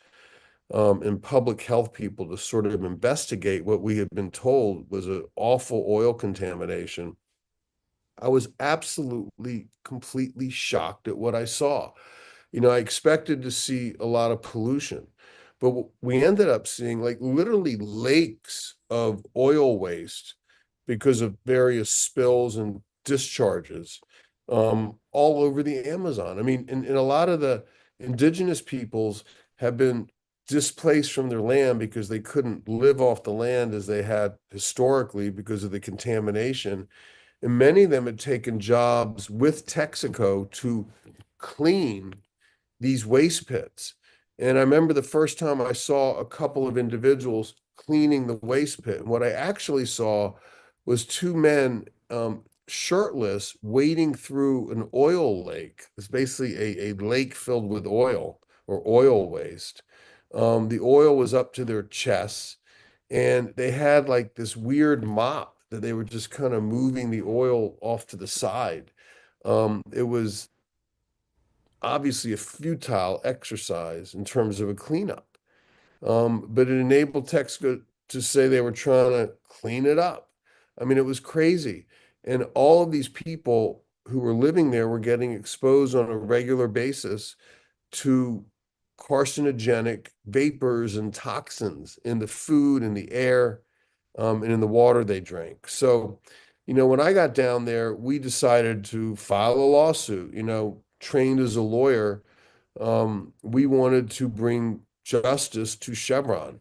and public health people to sort of investigate what we had been told was an awful oil contamination, I was absolutely, completely shocked at what I saw. I expected to see a lot of pollution, but we ended up seeing like literally lakes of oil waste because of various spills and discharges all over the Amazon. I mean, and a lot of the indigenous peoples have been displaced from their land because they couldn't live off the land as they had historically because of the contamination. And many of them had taken jobs with Texaco to clean these waste pits. And I remember the first time I saw a couple of individuals cleaning the waste pit. And what I actually saw was 2 men shirtless wading through an oil lake. It's basically a lake filled with oil or oil waste. The oil was up to their chests, and they had like this weird mop that they were just kind of moving the oil off to the side. It was obviously a futile exercise in terms of a cleanup. But it enabled Texaco to say they were trying to clean it up. I mean, it was crazy. And all of these people who were living there were getting exposed on a regular basis to carcinogenic vapors and toxins in the food and the air, and in the water they drank. So, when I got down there, we decided to file a lawsuit. Trained as a lawyer, we wanted to bring justice to Chevron.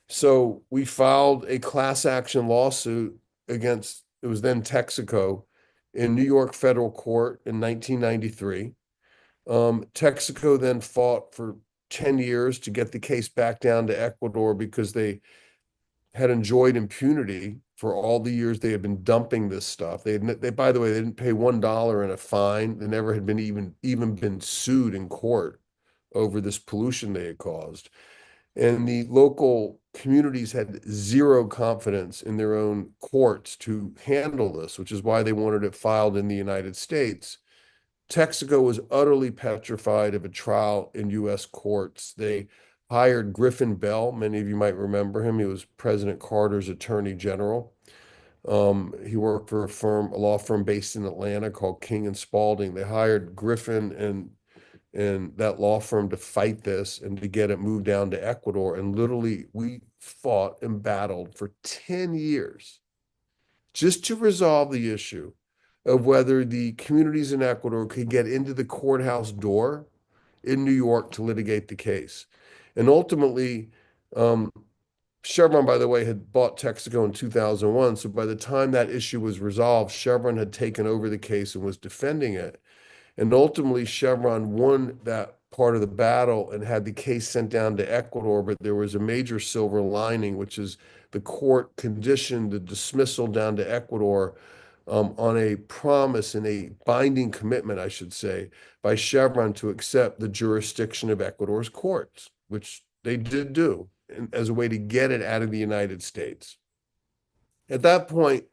So we filed a class action lawsuit against, it was then Texaco, in New York federal court in 1993. Texaco then fought for 10 years to get the case back down to Ecuador because they had enjoyed impunity for all the years they had been dumping this stuff. By the way, they didn't pay $1 in a fine. They never had been even been sued in court over this pollution they had caused. And the local communities had zero confidence in their own courts to handle this, which is why they wanted it filed in the United States. Texaco was utterly petrified of a trial in U.S. courts. They hired Griffin Bell. Many of you might remember him. He was President Carter's attorney general. He worked for a law firm based in Atlanta called King and Spalding. They hired Griffin and that law firm to fight this and to get it moved down to Ecuador. And literally, we fought and battled for 10 years just to resolve the issue of whether the communities in Ecuador could get into the courthouse door in New York to litigate the case. And ultimately, Chevron, by the way, had bought Texaco in 2001. So by the time that issue was resolved, Chevron had taken over the case and was defending it. And ultimately, Chevron won that part of the battle and had the case sent down to Ecuador. But there was a major silver lining, which is the court conditioned the dismissal down to Ecuador on a promise and a binding commitment, I should say, by Chevron to accept the jurisdiction of Ecuador's courts, which they did do as a way to get it out of the United States. At that point,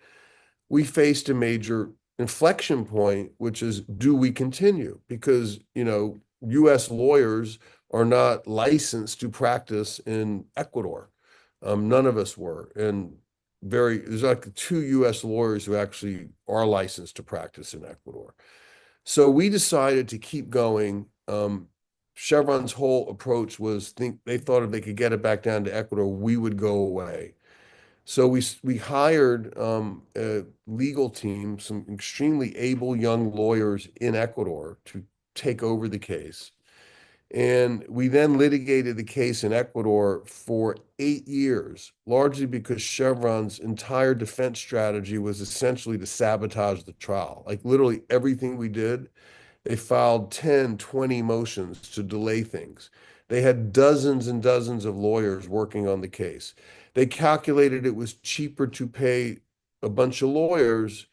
we faced a major inflection point, which is, do we continue? Because, U.S. lawyers are not licensed to practice in Ecuador. None of us were. And there's like 2 U.S. lawyers who actually are licensed to practice in Ecuador. So we decided to keep going. Chevron's whole approach was they thought if they could get it back down to Ecuador, we would go away. So we hired a legal team, some extremely able young lawyers in Ecuador to take over the case. And we then litigated the case in Ecuador for 8 years, largely because Chevron's entire defense strategy was essentially to sabotage the trial. Like literally everything we did, they filed 10, 20 motions to delay things. They had dozens and dozens of lawyers working on the case. They calculated it was cheaper to pay a bunch of lawyers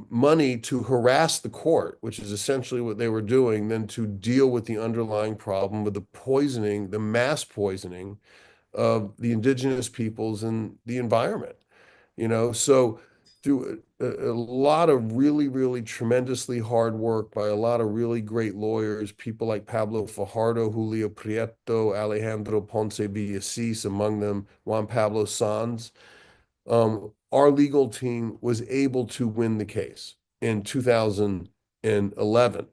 money to harass the court, which is essentially what they were doing, than to deal with the underlying problem of the poisoning, the mass poisoning of the indigenous peoples and the environment. So through a lot of really, really tremendously hard work by a lot of really great lawyers, people like Pablo Fajardo, Julio Prieto, Alejandro Ponce Villacis, among them Juan Pablo Sanz, our legal team was able to win the case in 2011.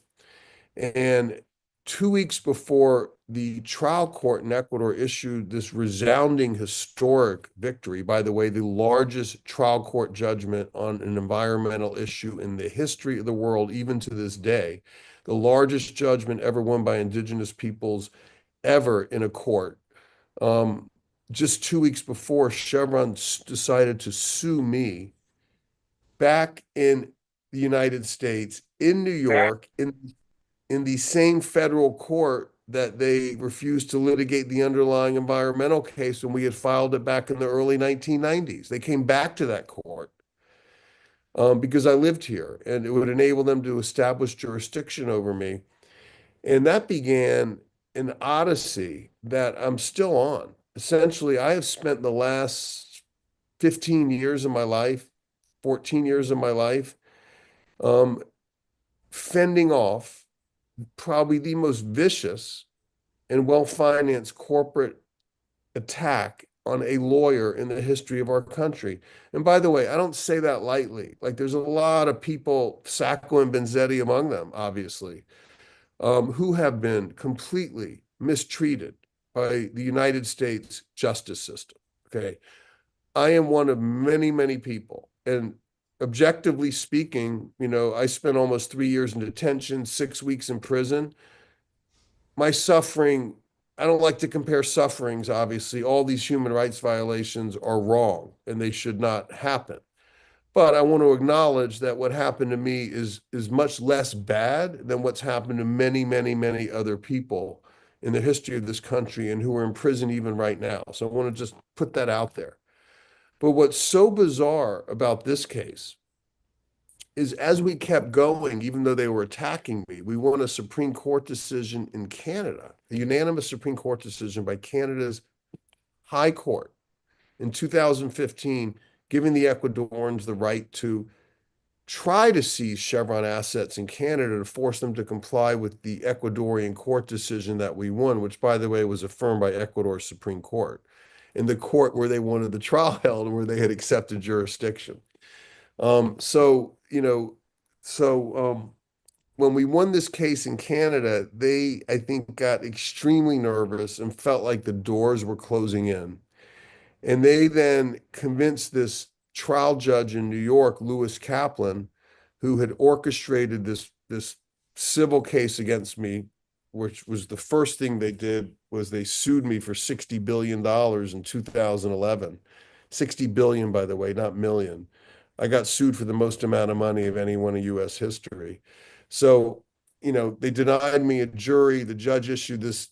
And 2 weeks before the trial court in Ecuador issued this resounding historic victory, by the way, the largest trial court judgment on an environmental issue in the history of the world, even to this day, the largest judgment ever won by indigenous peoples ever in a court. Just 2 weeks before, Chevron decided to sue me back in the United States, in New York, in the same federal court that they refused to litigate the underlying environmental case when we had filed it back in the early 1990s. They came back to that court because I lived here, and it would enable them to establish jurisdiction over me. And that began an odyssey that I'm still on. Essentially, I have spent the last 15 years of my life, 14 years of my life, fending off probably the most vicious and well-financed corporate attack on a lawyer in the history of our country. And by the way, I don't say that lightly. Like there's a lot of people, Sacco and Vanzetti among them, obviously, who have been completely mistreated by the United States justice system. Okay. I am one of many, many people. And objectively speaking, I spent almost 3 years in detention, 6 weeks in prison. My suffering, I don't like to compare sufferings, obviously. All these human rights violations are wrong and they should not happen. But I want to acknowledge that what happened to me is much less bad than what's happened to many, many, many other people in the history of this country and who are in prison even right now. So I want to just put that out there. But what's so bizarre about this case is as we kept going, even though they were attacking me, we won a Supreme Court decision in Canada, a unanimous Supreme Court decision by Canada's High Court in 2015, giving the Ecuadorians the right to try to seize Chevron assets in Canada to force them to comply with the Ecuadorian court decision that we won, which, by the way, was affirmed by Ecuador's Supreme Court, in the court where they wanted the trial held and where they had accepted jurisdiction. When we won this case in Canada, they, I think, got extremely nervous and felt like the doors were closing in. And they then convinced this trial judge in New York, Lewis Kaplan, who had orchestrated this civil case against me, which was the first thing they did was they sued me for $60 billion in 2011. 60 billion, by the way, not million. I got sued for the most amount of money of anyone in U.S. history. So, they denied me a jury. The judge issued this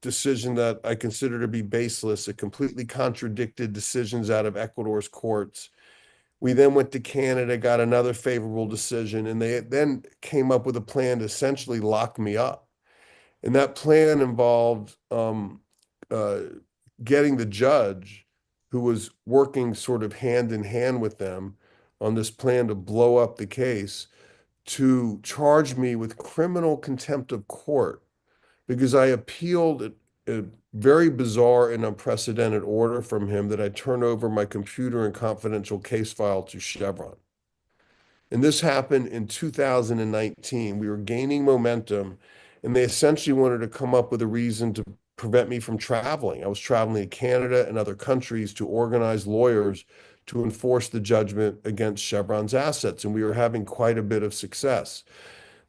decision that I consider to be baseless. It completely contradicted decisions out of Ecuador's courts. We then went to Canada, got another favorable decision, and they then came up with a plan to essentially lock me up. And that plan involved getting the judge, who was working sort of hand in hand with them on this plan to blow up the case, to charge me with criminal contempt of court because I appealed a very bizarre and unprecedented order from him that I turn over my computer and confidential case file to Chevron. And this happened in 2019. We were gaining momentum, and they essentially wanted to come up with a reason to prevent me from traveling. I was traveling to Canada and other countries to organize lawyers to enforce the judgment against Chevron's assets, and we were having quite a bit of success.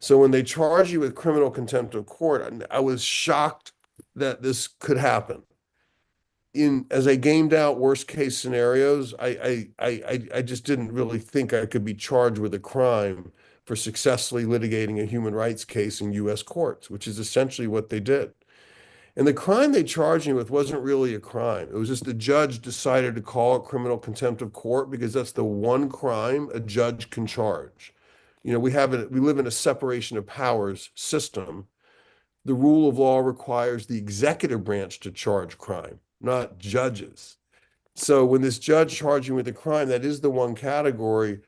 So when they charge you with criminal contempt of court, I was shocked that this could happen. As I gamed out worst case scenarios, I just didn't really think I could be charged with a crime for successfully litigating a human rights case in U.S. courts, which is essentially what they did. And the crime they charged me with wasn't really a crime. It was just the judge decided to call it criminal contempt of court because that's the one crime a judge can charge. We live in a separation of powers system. The rule of law requires the executive branch to charge crime, not judges. So when this judge charged me with a crime, that is the one category.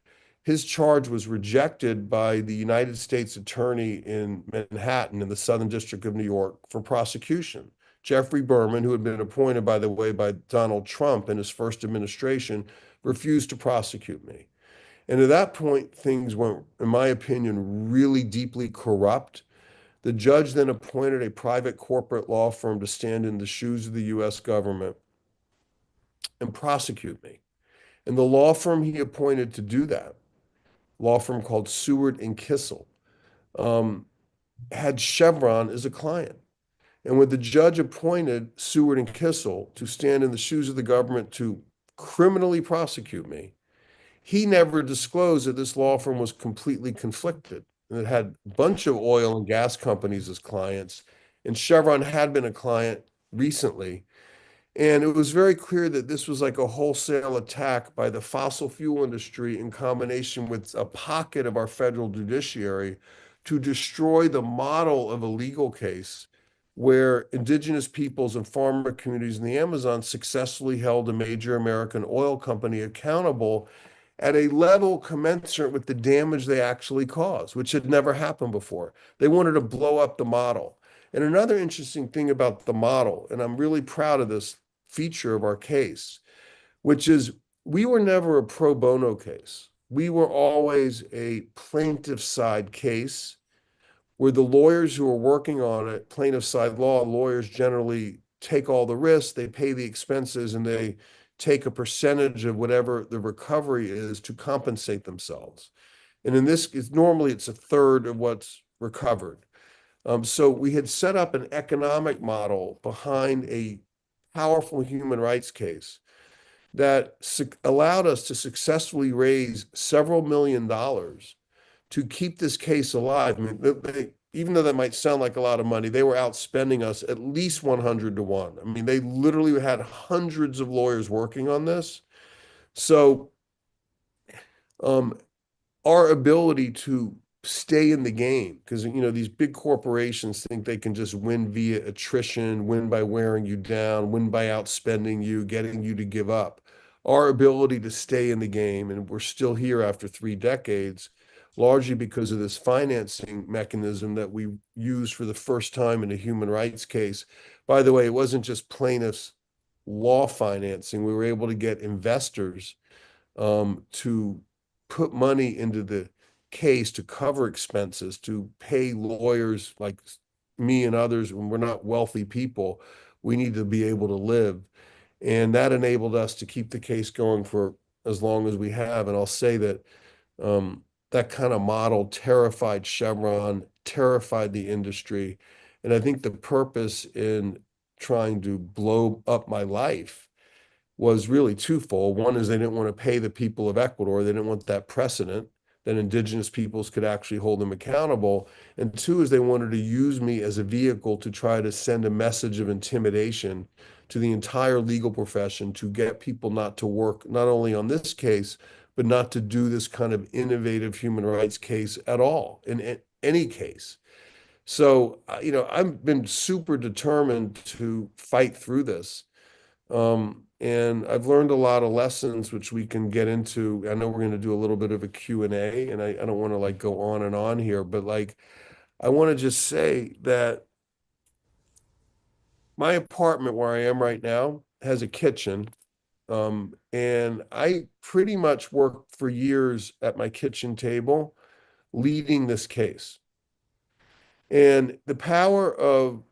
His charge was rejected by the United States Attorney in Manhattan in the Southern District of New York for prosecution. Jeffrey Berman, who had been appointed, by the way, by Donald Trump in his first administration, refused to prosecute me. And at that point, things went, in my opinion, really deeply corrupt. The judge then appointed a private corporate law firm to stand in the shoes of the U.S. government and prosecute me. And the law firm he appointed to do that, law firm called Seward and Kissel, had Chevron as a client. And when the judge appointed Seward and Kissel to stand in the shoes of the government to criminally prosecute me, he never disclosed that this law firm was completely conflicted. And it had a bunch of oil and gas companies as clients, and Chevron had been a client recently. And it was very clear that this was like a wholesale attack by the fossil fuel industry in combination with a pocket of our federal judiciary to destroy the model of a legal case where indigenous peoples and farmer communities in the Amazon successfully held a major American oil company accountable at a level commensurate with the damage they actually caused, which had never happened before. They wanted to blow up the model. And another interesting thing about the model, and I'm really proud of this feature of our case, which is we were never a pro bono case. We were always a plaintiff side case where the lawyers who are working on it, plaintiff side law lawyers, generally take all the risks, they pay the expenses, and they take a percentage of whatever the recovery is to compensate themselves. And in this, normally it's a third of what's recovered. So we had set up an economic model behind a powerful human rights case that allowed us to successfully raise several $1,000,000 to keep this case alive. I mean, even though that might sound like a lot of money, they were outspending us at least 100 to 1. I mean, they literally had hundreds of lawyers working on this. So our ability to stay in the game, because these big corporations think they can just win via attrition, win by wearing you down, win by outspending you, getting you to give up. Our ability to stay in the game, and we're still here after 3 decades, largely because of this financing mechanism that we used for the first time in a human rights case. By the way, it wasn't just plaintiffs' law financing. We were able to get investors to put money into the case to cover expenses, to pay lawyers like me and others. When we're not wealthy people, we need to be able to live. And that enabled us to keep the case going for as long as we have. And I'll say that that kind of model terrified Chevron, terrified the industry. And I think the purpose in trying to blow up my life was really twofold. One is they didn't want to pay the people of Ecuador. They didn't want that precedent that indigenous peoples could actually hold them accountable. And two is they wanted to use me as a vehicle to try to send a message of intimidation to the entire legal profession to get people not to work, not only on this case, but not to do this kind of innovative human rights case at all, in any case. So, I've been super determined to fight through this. And I've learned a lot of lessons, which we can get into. I know we're going to do a little bit of a Q&A, and I don't want to go on and on here, but I want to just say that my apartment where I am right now has a kitchen. And I pretty much worked for years at my kitchen table leading this case. And the power of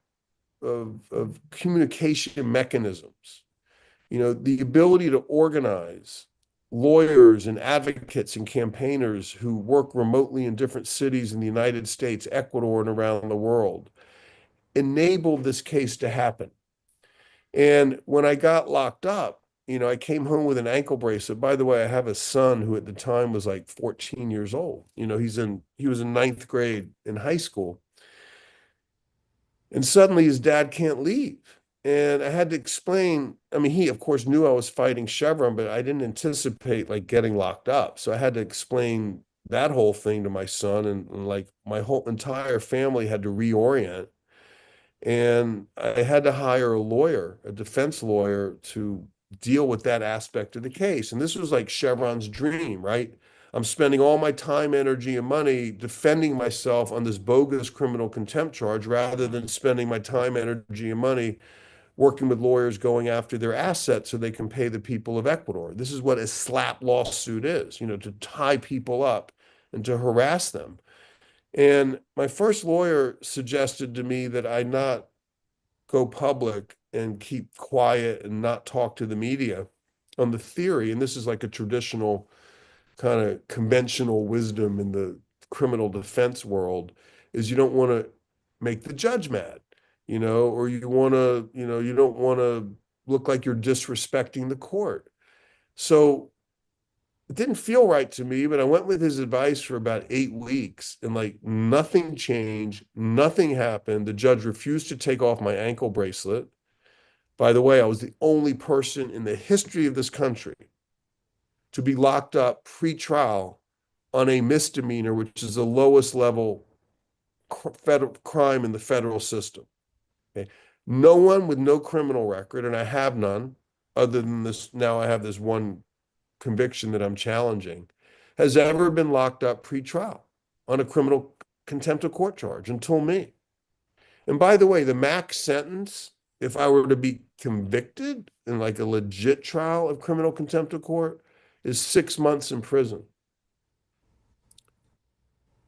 communication mechanisms, the ability to organize lawyers and advocates and campaigners who work remotely in different cities in the United States, Ecuador, and around the world, enabled this case to happen. And when I got locked up, I came home with an ankle bracelet. By the way, I have a son who at the time was 14 years old. He was in 9th grade in high school. And suddenly his dad can't leave. And I had to explain, he of course knew I was fighting Chevron, but I didn't anticipate getting locked up. So I had to explain that whole thing to my son, and my whole entire family had to reorient. And I had to hire a lawyer, a defense lawyer, to deal with that aspect of the case. And this was Chevron's dream, right? I'm spending all my time, energy, and money defending myself on this bogus criminal contempt charge rather than spending my time, energy, and money working with lawyers going after their assets so they can pay the people of Ecuador. This is what a slap lawsuit is, to tie people up and to harass them. And my first lawyer suggested to me that I not go public and keep quiet and not talk to the media on the theory, and this is a traditional kind of conventional wisdom in the criminal defense world, is you don't want to make the judge mad, or you want to, you don't want to look like you're disrespecting the court. So it didn't feel right to me, but I went with his advice for about 8 weeks, and nothing changed, nothing happened. The judge refused to take off my ankle bracelet. By the way, I was the only person in the history of this country to be locked up pre-trial on a misdemeanor, which is the lowest level federal crime in the federal system. Okay. No one with no criminal record, and I have none, other than this. Now I have this one conviction that I'm challenging, has ever been locked up pre-trial on a criminal contempt of court charge until me. And by the way, the max sentence if I were to be convicted in like a legit trial of criminal contempt of court, is 6 months in prison.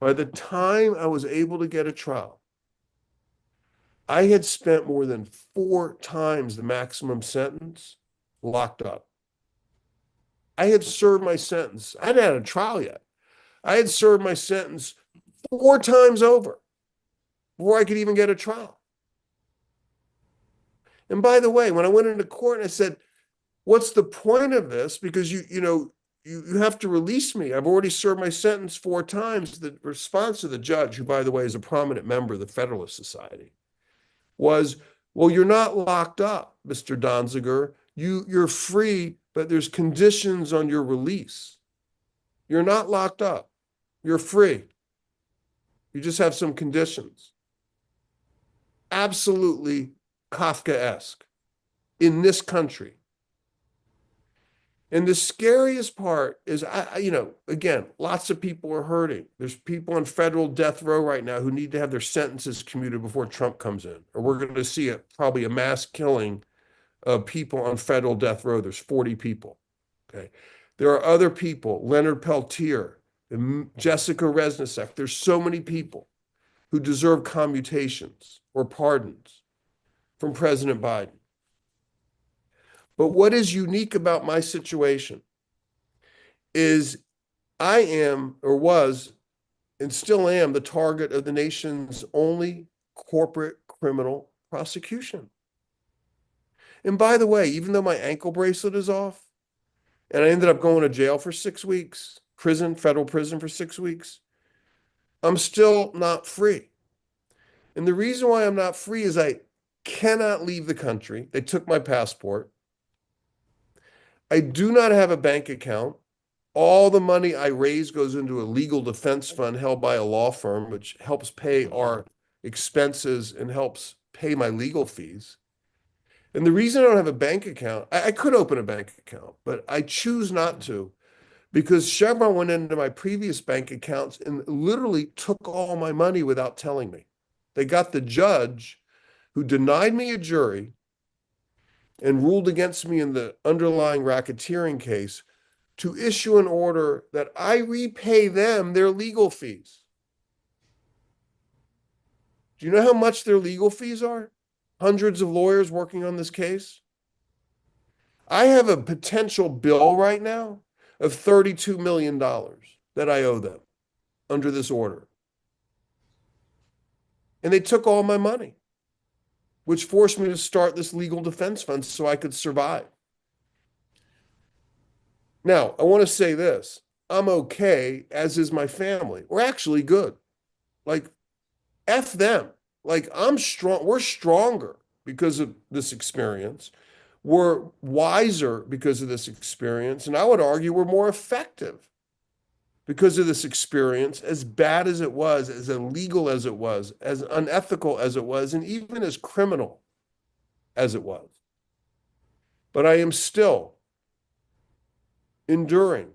By the time I was able to get a trial, I had spent more than 4 times the maximum sentence locked up. I had served my sentence. I hadn't had a trial yet. I had served my sentence 4 times over before I could even get a trial. And by the way, when I went into court and I said, what's the point of this? Because you have to release me. I've already served my sentence 4 times. The response of the judge, who by the way is a prominent member of the Federalist Society, was, well, you're not locked up, Mr. Donziger. You're free, but there's conditions on your release. You're not locked up. You're free. You just have some conditions. Absolutely Kafkaesque in this country. And the scariest part is, again, lots of people are hurting. There's people on federal death row right now who need to have their sentences commuted before Trump comes in. Or we're going to see probably a mass killing of people on federal death row. There's 40 people. Okay. There are other people, Leonard Peltier, Jessica Resnicek. There's so many people who deserve commutations or pardons from President Biden. But what is unique about my situation is I am, or was, and still am, the target of the nation's only corporate criminal prosecution. And by the way, even though my ankle bracelet is off, and I ended up going to jail for 6 weeks, federal prison for 6 weeks, I'm still not free. And the reason why I'm not free is I cannot leave the country. They took my passport. I do not have a bank account. All the money I raise goes into a legal defense fund held by a law firm, which helps pay our expenses and helps pay my legal fees. And the reason I don't have a bank account, I could open a bank account, but I choose not to because Chevron went into my previous bank accounts and literally took all my money without telling me. They got the judge who denied me a jury and ruled against me in the underlying racketeering case to issue an order that I repay them their legal fees. Do you know how much their legal fees are? Hundreds of lawyers working on this case. I have a potential bill right now of $32 million that I owe them under this order. And they took all my money, which forced me to start this legal defense fund so I could survive. Now, I want to say this. I'm okay, as is my family. We're actually good. Like, F them. Like, I'm strong. We're stronger because of this experience. We're wiser because of this experience. And I would argue we're more effective because of this experience, as bad as it was, as illegal as it was, as unethical as it was, and even as criminal as it was. But I am still enduring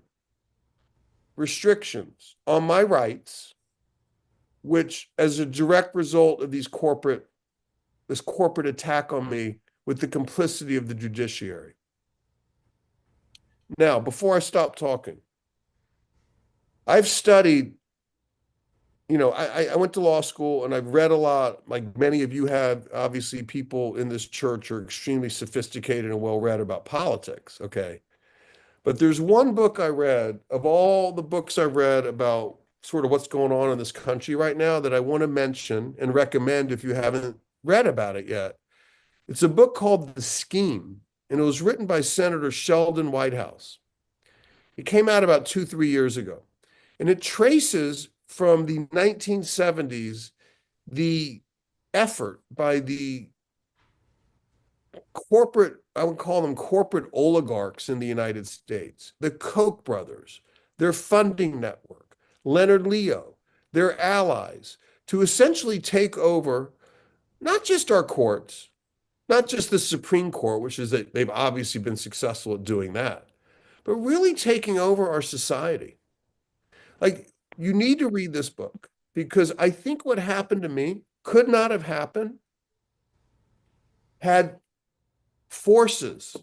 restrictions on my rights, which, as a direct result of this corporate attack on me with the complicity of the judiciary. Now, before I stop talking, I've studied, I went to law school and I've read a lot, like many of you have. Obviously, people in this church are extremely sophisticated and well-read about politics, okay? But there's one book I read, of all the books I've read about sort of what's going on in this country right now, that I want to mention and recommend if you haven't read about it yet. It's a book called The Scheme, and it was written by Senator Sheldon Whitehouse. It came out about 2-3 years ago, and it traces from the 1970s the effort by the corporate, I would call them corporate oligarchs in the United States, the Koch brothers, their funding network, Leonard Leo, their allies, to essentially take over not just our courts, not just the Supreme Court, which is that they've obviously been successful at doing that, but really taking over our society. Like, you need to read this book, because I think what happened to me could not have happened had forces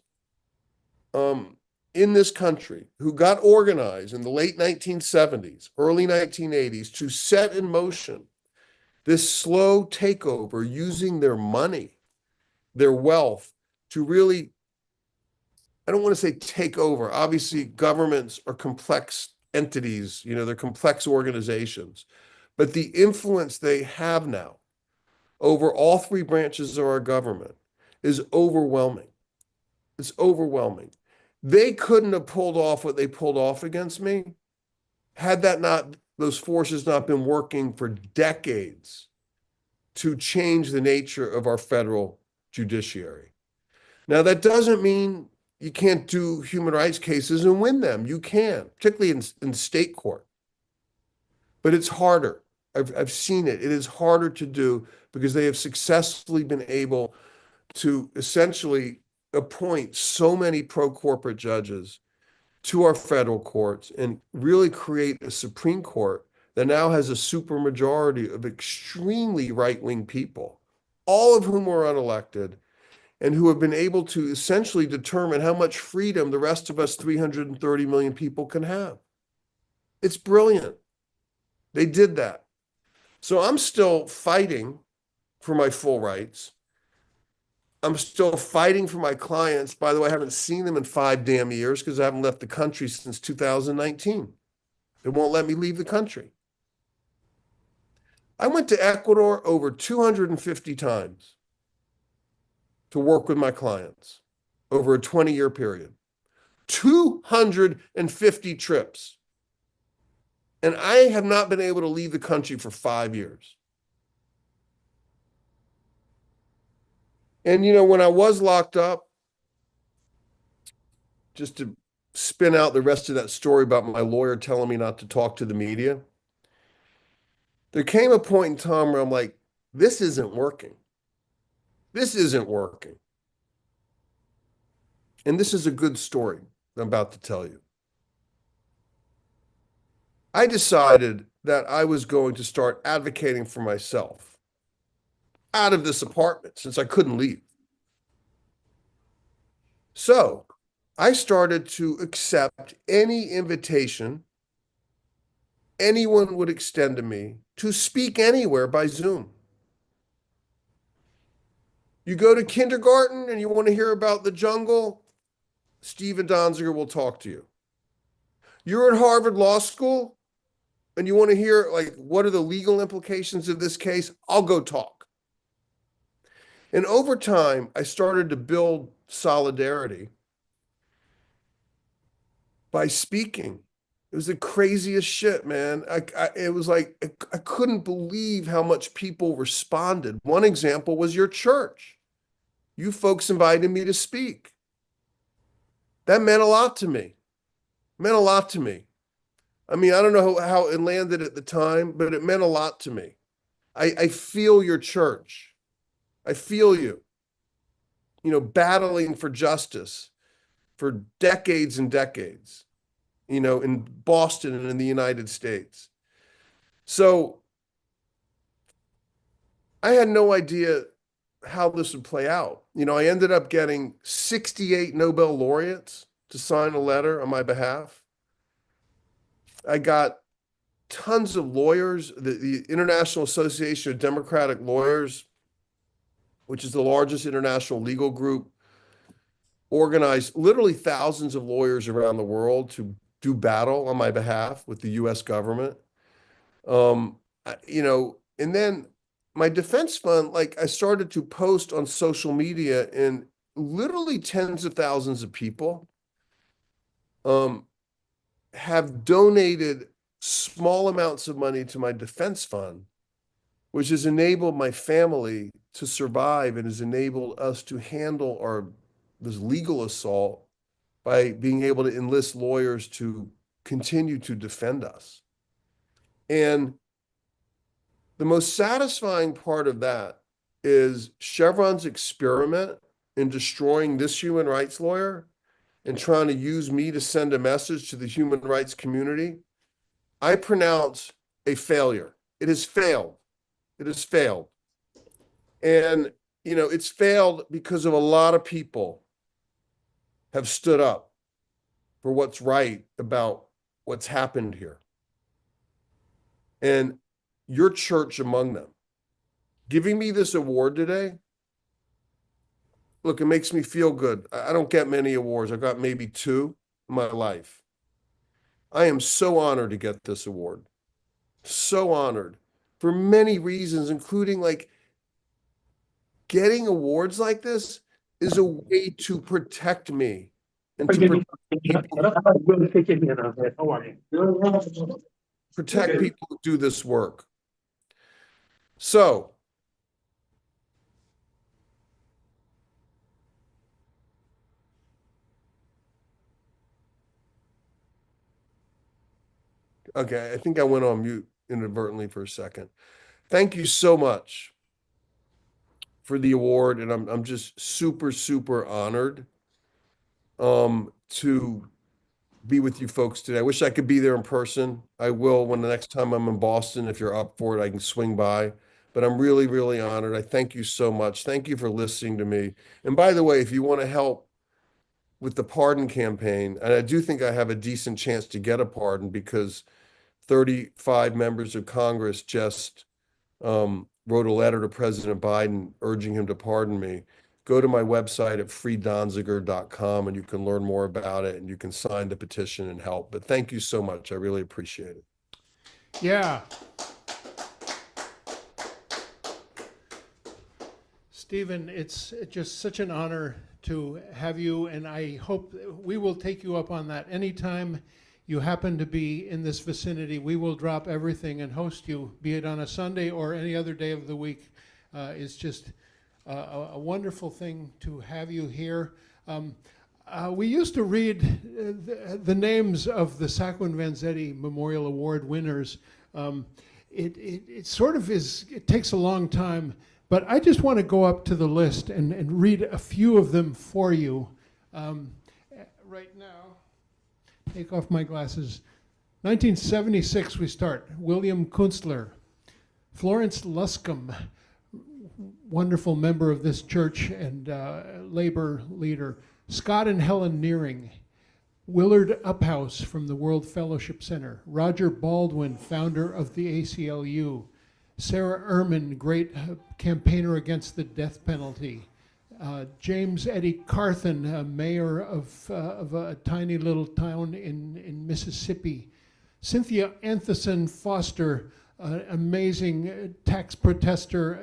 in this country who got organized in the late 1970s, early 1980s to set in motion this slow takeover using their money, their wealth to really, I don't want to say take over. Obviously, governments are complex entities, they're complex organizations, but the influence they have now over all three branches of our government is overwhelming. It's overwhelming. They couldn't have pulled off what they pulled off against me had those forces not been working for decades to change the nature of our federal judiciary. Now, that doesn't mean you can't do human rights cases and win them. You can, particularly in state court. But it's harder. I've seen it. It is harder to do because they have successfully been able to essentially appoint so many pro-corporate judges to our federal courts and really create a Supreme Court that now has a supermajority of extremely right-wing people, all of whom are unelected, and who have been able to essentially determine how much freedom the rest of us 330 million people can have. It's brilliant. They did that. So I'm still fighting for my full rights. I'm still fighting for my clients. By the way, I haven't seen them in 5 damn years because I haven't left the country since 2019. They won't let me leave the country. I went to Ecuador over 250 times to work with my clients over a 20-year period. 250 trips. And I have not been able to leave the country for 5 years. And, when I was locked up, just to spin out the rest of that story about my lawyer telling me not to talk to the media, there came a point in time where I'm like, this isn't working. This isn't working. And this is a good story I'm about to tell you. I decided that I was going to start advocating for myself out of this apartment since I couldn't leave. So I started to accept any invitation anyone would extend to me to speak anywhere by Zoom. You go to kindergarten and you want to hear about the jungle, Steven Donziger will talk to you. You're at Harvard Law School and you want to hear, what are the legal implications of this case? I'll go talk. And over time, I started to build solidarity by speaking. It was the craziest shit, man. It was like, I couldn't believe how much people responded. One example was your church. You folks invited me to speak. That meant a lot to me. It meant a lot to me. I mean, I don't know how it landed at the time, but it meant a lot to me. I feel your church. I feel you, battling for justice for decades and decades, in Boston and in the United States. So I had no idea how this would play out. I ended up getting 68 Nobel laureates to sign a letter on my behalf. I got tons of lawyers. The International Association of Democratic Lawyers, which is the largest international legal group, organized literally thousands of lawyers around the world to do battle on my behalf with the US government. And then my defense fund, I started to post on social media, and literally tens of thousands of people have donated small amounts of money to my defense fund, which has enabled my family to survive and has enabled us to handle this legal assault by being able to enlist lawyers to continue to defend us. And the most satisfying part of that is Chevron's experiment in destroying this human rights lawyer and trying to use me to send a message to the human rights community. I pronounce a failure. It has failed. It has failed. And it's failed because of a lot of people have stood up for what's right about what's happened here. And your church among them. Giving me this award today, look, it makes me feel good. I don't get many awards. I've got maybe 2 in my life. I am so honored to get this award. So honored for many reasons, including like getting awards like this is a way to protect me and to protect people who do this work. So, okay, I think I went on mute inadvertently for a second. Thank you so much for the award, and I'm just super, super honored to be with you folks today. I wish I could be there in person. I will when the next time I'm in Boston. If you're up for it, I can swing by. But I'm really, really honored. I thank you so much. Thank you for listening to me. And by the way, if you want to help with the pardon campaign, and I do think I have a decent chance to get a pardon because 35 members of Congress just wrote a letter to President Biden urging him to pardon me. Go to my website at freedonziger.com and you can learn more about it and you can sign the petition and help. But thank you so much. I really appreciate it. Yeah. Stephen, it's just such an honor to have you, and I hope we will take you up on that. Anytime you happen to be in this vicinity, we will drop everything and host you, be it on a Sunday or any other day of the week. It's just a wonderful thing to have you here. We used to read the names of the Sacco and Vanzetti Memorial Award winners. It sort of is, it takes a long time, but I just want to go up to the list and read a few of them for you. Right now, take off my glasses. 1976 we start. William Kunstler, Florence Luscombe, wonderful member of this church and labor leader. Scott and Helen Nearing, Willard Uphouse from the World Fellowship Center, Roger Baldwin, founder of the ACLU, Sarah Ehrman, great campaigner against the death penalty, James Eddie Carthen, mayor of a tiny little town in Mississippi, Cynthia Anthony Foster, amazing tax protester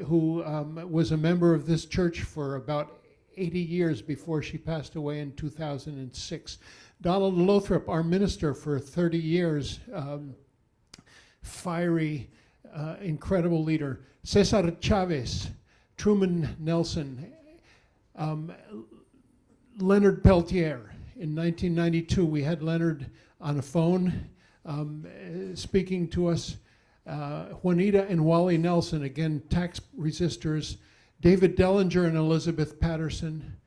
who was a member of this church for about 80 years before she passed away in 2006. Donald Lothrop, our minister for 30 years, fiery, incredible leader. Cesar Chavez, Truman Nelson, Leonard Peltier. In 1992, we had Leonard on a phone speaking to us. Juanita and Wally Nelson, again, tax resistors. David Dellinger and Elizabeth Peterson.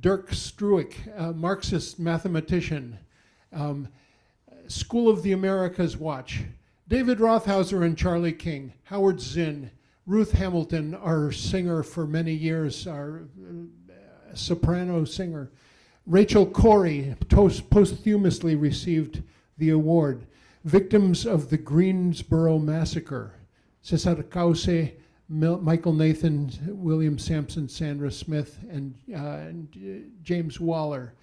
Dirk Struick, Marxist mathematician. School of the Americas Watch. David Rothhauser and Charlie King. Howard Zinn. Ruth Hamilton, our singer for many years, our soprano singer. Rachel Corey posthumously received the award. Victims of the Greensboro Massacre. Cesar Cauce, Michael Nathan, William Sampson, Sandra Smith, and James Waller.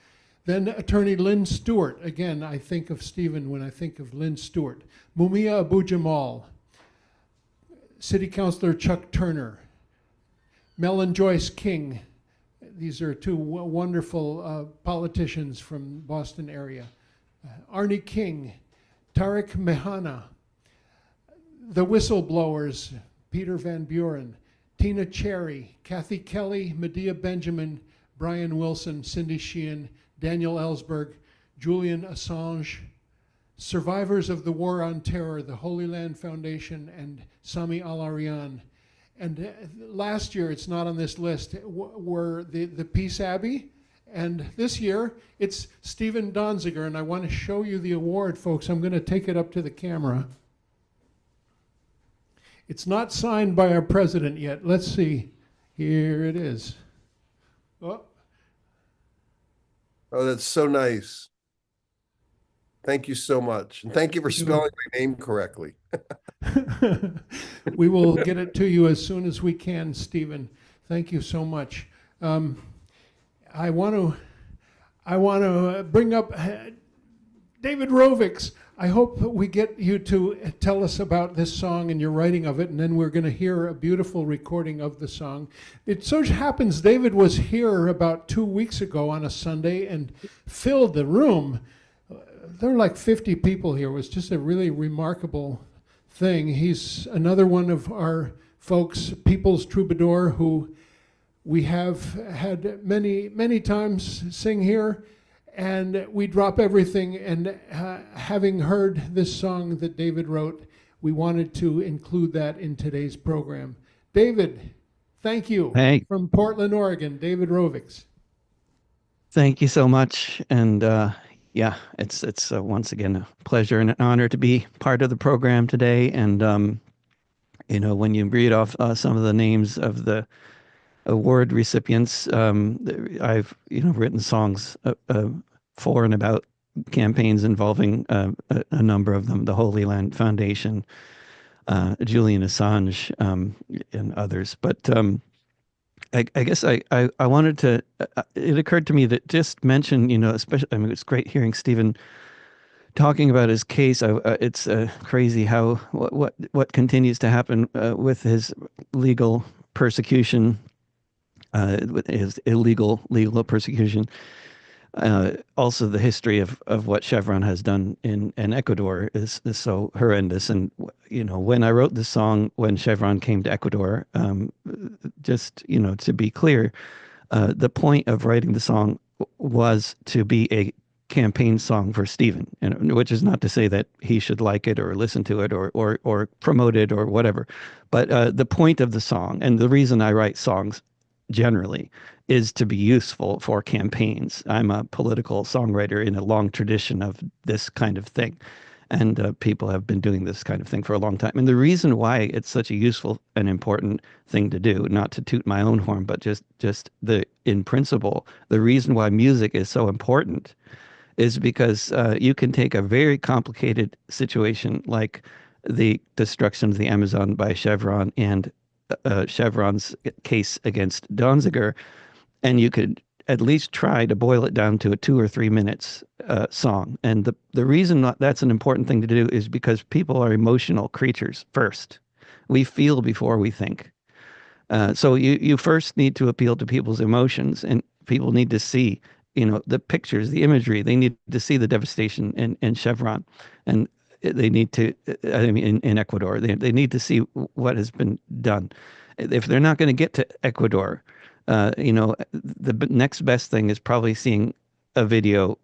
Then attorney Lynn Stewart. Again, I think of Stephen when I think of Lynn Stewart. Mumia Abu Jamal. City Councilor Chuck Turner. Mellon Joyce King. These are two wonderful politicians from Boston area. Arnie King. Tariq Mehana. The Whistleblowers, Peter Van Buren, Tina Cherry, Kathy Kelly, Medea Benjamin, Brian Wilson, Cindy Sheehan, Daniel Ellsberg, Julian Assange, survivors of the War on Terror, the Holy Land Foundation, and Sami Al-Arian. And last year, it's not on this list, were the Peace Abbey. And this year, it's Steven Donziger, and I want to show you the award, folks. I'm going to take it up to the camera. It's not signed by our president yet. Let's see. Here it is. Oh. Oh, that's so nice. Thank you so much. And thank you for spelling my name correctly. We will get it to you as soon as we can, Stephen. Thank you so much. I want to bring up David Rovix. I hope we get you to tell us about this song and your writing of it, and then we're going to hear a beautiful recording of the song. It so happens David was here about 2 weeks ago on a Sunday and filled the room. There were like 50 people here. It was just a really remarkable thing. He's another one of our folks, People's Troubadour, who we have had many times sing here. And we drop everything, and having heard this song that David wrote, we wanted to include that in today's program. David, thank you. Hey. From Portland, Oregon, David Rovix. Thank you so much. And yeah, it's once again a pleasure and an honor to be part of the program today. And when you read off some of the names of the award recipients, I've written songs for and about campaigns involving a number of them, the Holy Land Foundation, Julian Assange, and others. But I guess I wanted to. It occurred to me that just mention, especially. I mean, it's great hearing Steven talking about his case. It's crazy how what continues to happen with his legal persecution. With his illegal legal persecution. Also, the history of what Chevron has done in Ecuador is so horrendous. And when I wrote this song, when Chevron came to Ecuador, just to be clear, the point of writing the song was to be a campaign song for Steven, which is not to say that he should like it or listen to it or promote it or whatever. But the point of the song, and the reason I write songs generally, is to be useful for campaigns. I'm a political songwriter in a long tradition of this kind of thing. And people have been doing this kind of thing for a long time. And the reason why it's such a useful and important thing to do, not to toot my own horn, but just in principle, the reason why music is so important is because you can take a very complicated situation like the destruction of the Amazon by Chevron and Chevron's case against Donziger, and you could at least try to boil it down to a 2 or 3 minutes song. And the reason that's an important thing to do is because people are emotional creatures first. We feel before we think. So you first need to appeal to people's emotions, and people need to see, the pictures, the imagery. They need to see the devastation in Chevron, and they need to, in Ecuador, they need to see what has been done. If they're not going to get to Ecuador, the next best thing is probably seeing a video,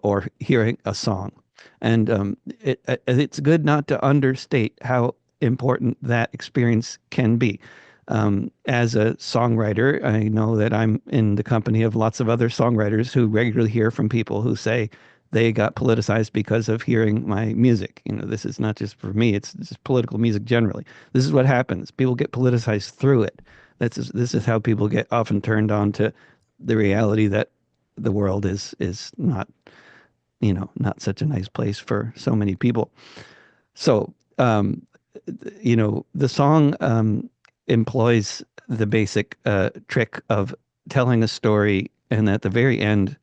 or hearing a song. And it's good not to understate how important that experience can be. As a songwriter, I know that I'm in the company of lots of other songwriters who regularly hear from people who say they got politicized because of hearing my music. This is not just for me, it's just political music generally. This is what happens. People get politicized through it. This is how people get often turned on to the reality that the world is not, not such a nice place for so many people. So, the song employs the basic trick of telling a story, and at the very end,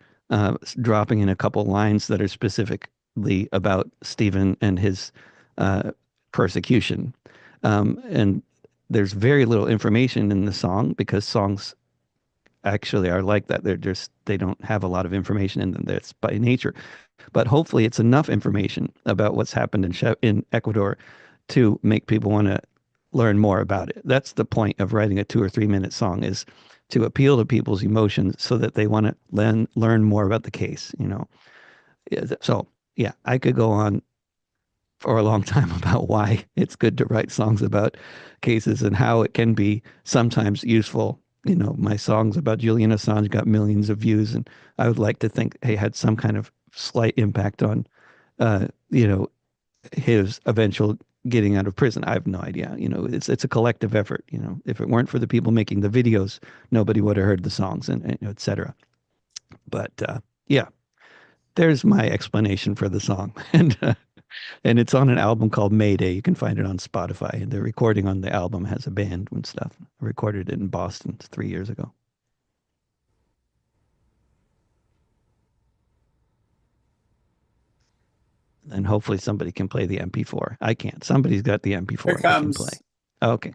dropping in a couple lines that are specifically about Steven and his persecution. And there's very little information in the song, because songs actually are like that. They don't have a lot of information in them. That's by nature. But hopefully it's enough information about what's happened in Ecuador to make people want to learn more about it. That's the point of writing a 2 or 3 minute song, is to appeal to people's emotions so that they want to learn more about the case, So, yeah, I could go on for a long time about why it's good to write songs about cases and how it can be sometimes useful. My songs about Julian Assange got millions of views, and I would like to think they had some kind of slight impact on, his eventual getting out of prison. I have no idea. You know, it's a collective effort. You know, if it weren't for the people making the videos, nobody would have heard the songs and et cetera. But yeah, there's my explanation for the song, and it's on an album called Mayday. You can find it on Spotify. And the recording on the album has a band and stuff. I recorded it in Boston 3 years ago. And hopefully somebody can play the MP4. I can't. Somebody's got the MP4 Here they can comes. play. Okay.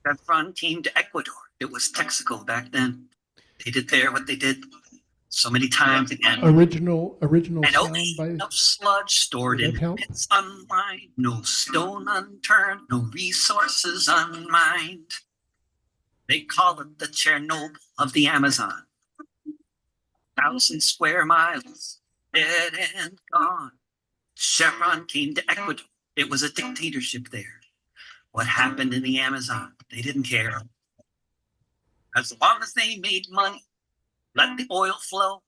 Chevron came to Ecuador. It was Texaco back then. They did there what they did so many times again. Original An sound ocean by. of sludge stored Would in that help? pits unlined, no stone unturned, no resources unmined. They call it the Chernobyl of the Amazon. 1,000 square miles, dead and gone. Chevron came to Ecuador. It was a dictatorship there. What happened in the Amazon, they didn't care. As long as they made money, let the oil flow.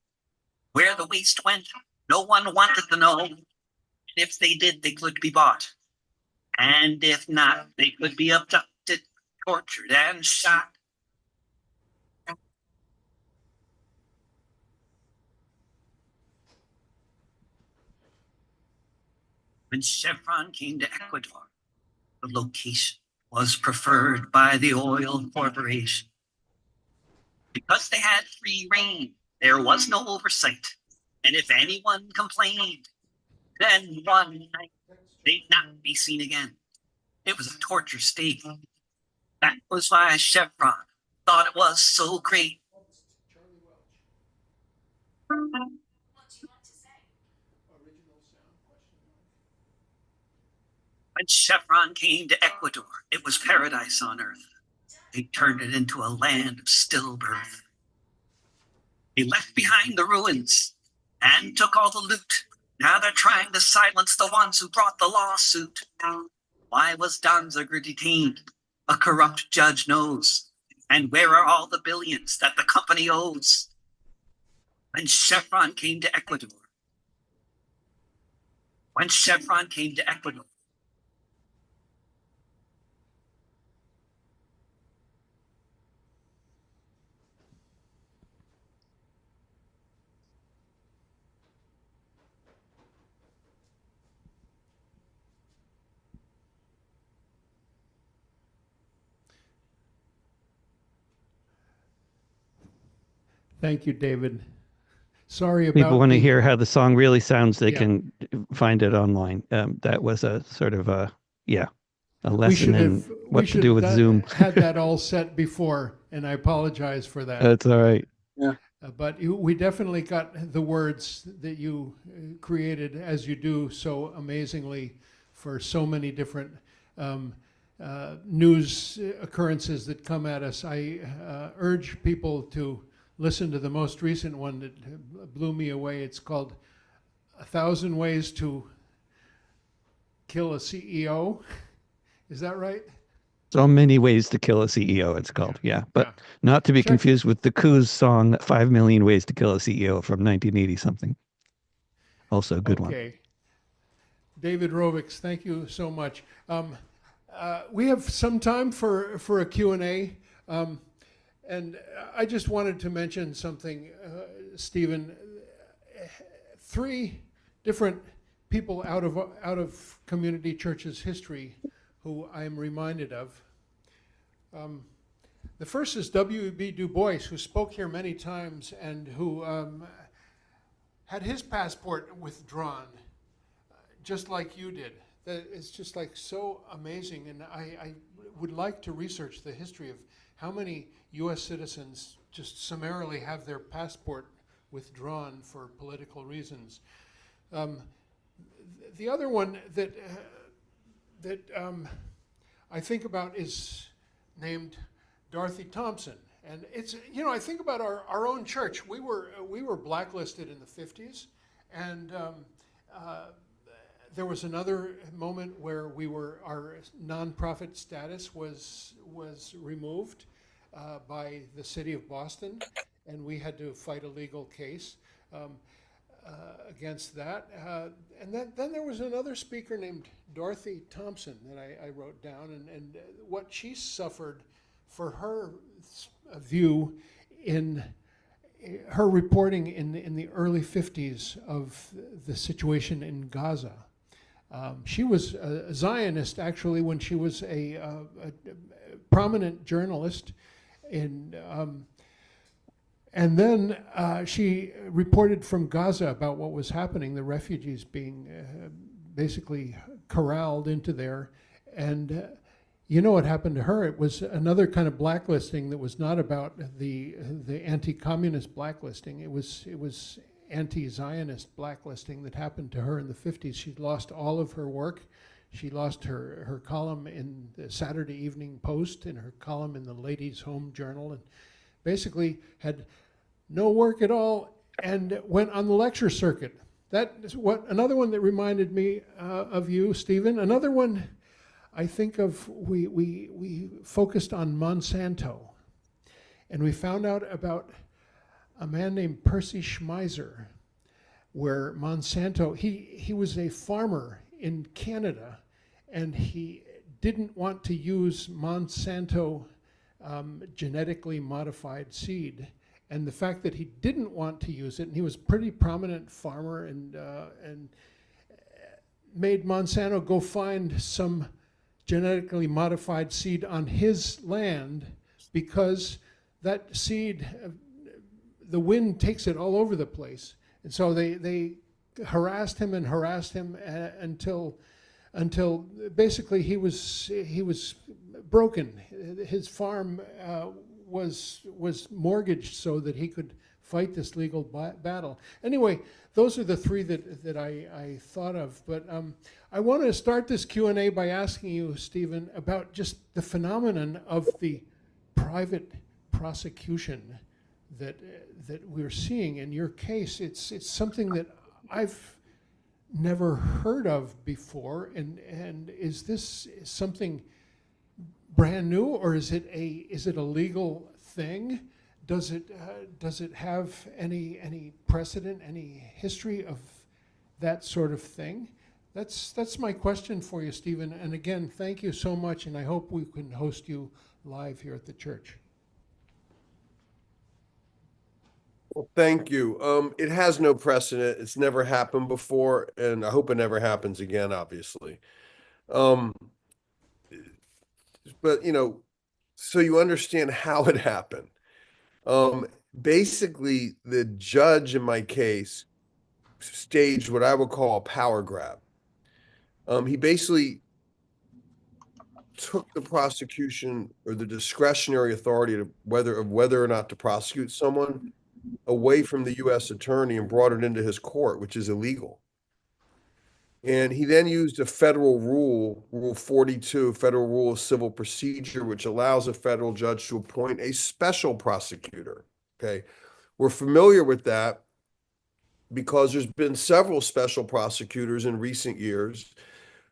Where the waste went, no one wanted to know. If they did, they could be bought. And if not, they could be abducted, tortured, and shot. When Chevron came to Ecuador, the location was preferred by the oil corporation. Because they had free reign, there was no oversight. And if anyone complained, then one night they'd not be seen again. It was a torture state. That was why Chevron thought it was so great. When Chevron came to Ecuador, it was paradise on earth. They turned it into a land of stillbirth. They left behind the ruins and took all the loot. Now they're trying to silence the ones who brought the lawsuit. Why was Donziger detained? A corrupt judge knows. And where are all the billions that the company owes? When Chevron came to Ecuador. When Chevron came to Ecuador. Thank you, David. Sorry about People want to the- hear how the song really sounds. They Yeah. can find it online. That was a sort of a we lesson should in have what to do with Zoom. had that all set before, and I apologize for that. That's all right. But we definitely got the words that you created, as you do so amazingly, for so many different news occurrences that come at us. I urge people to listen to the most recent one that blew me away. It's called 1,000 Ways to Kill a CEO. Is that right? So many ways to kill a CEO, it's called. Yeah. But Yeah. not to be Check- confused with the Coos song, 5 Million Ways to Kill a CEO from 1980 something. Also a good one. Okay. David Rovix, thank you so much. We have some time for a Q&A. And I just wanted to mention something, Stephen. 3 different people out of Community Church's history who I am reminded of. The first is W.B. Du Bois, who spoke here many times and who had his passport withdrawn, just like you did. It's just like so amazing, and I would like to research the history of how many U.S. citizens just summarily have their passport withdrawn for political reasons. The other one that I think about is named Dorothy Thompson. And it's, you know, I think about our own church. We were blacklisted in the 50s, and there was another moment where our nonprofit status was removed by the city of Boston, and we had to fight a legal case against that. And then there was another speaker named Dorothy Thompson that I wrote down, and what she suffered for her view in her reporting in the early 50s of the situation in Gaza. She was a Zionist, actually, when she was a prominent journalist in and then she reported from Gaza about what was happening, the refugees being basically corralled into there. And you know what happened to her? It was another kind of blacklisting that was not about the anti-communist blacklisting. It was anti-Zionist blacklisting that happened to her in the 50s. She lost all of her work. She lost her column in the Saturday Evening Post, and her column in the Ladies' Home Journal, and basically had no work at all, and went on the lecture circuit. That is another one that reminded me of you, Stephen. Another one I think of, we focused on Monsanto, and we found out about a man named Percy Schmeiser, where Monsanto, he was a farmer in Canada, and he didn't want to use Monsanto genetically modified seed. And the fact that he didn't want to use it, and he was a pretty prominent farmer, and made Monsanto go find some genetically modified seed on his land, because that seed, the wind takes it all over the place. And so they harassed him until basically he was broken. His farm was mortgaged so that he could fight this legal battle. Anyway, those are the three that I thought of. But I want to start this Q&A by asking you, Stephen, about just the phenomenon of the private prosecution that we're seeing in your case. It's something that I've never heard of before, and is this something brand new, or is it a legal thing? Does it have any precedent, any history of that sort of thing? That's my question for you, Stephen. And again, thank you so much, and I hope we can host you live here at the church. Well, thank you. It has no precedent. It's never happened before, and I hope it never happens again, obviously. But, so you understand how it happened. Basically, the judge in my case staged what I would call a power grab. He basically took the prosecution, or the discretionary authority of whether or not to prosecute someone, away from the U.S. attorney and brought it into his court, which is illegal. And he then used a federal rule, Rule 42, Federal Rule of Civil Procedure, which allows a federal judge to appoint a special prosecutor. Okay, we're familiar with that because there's been several special prosecutors in recent years.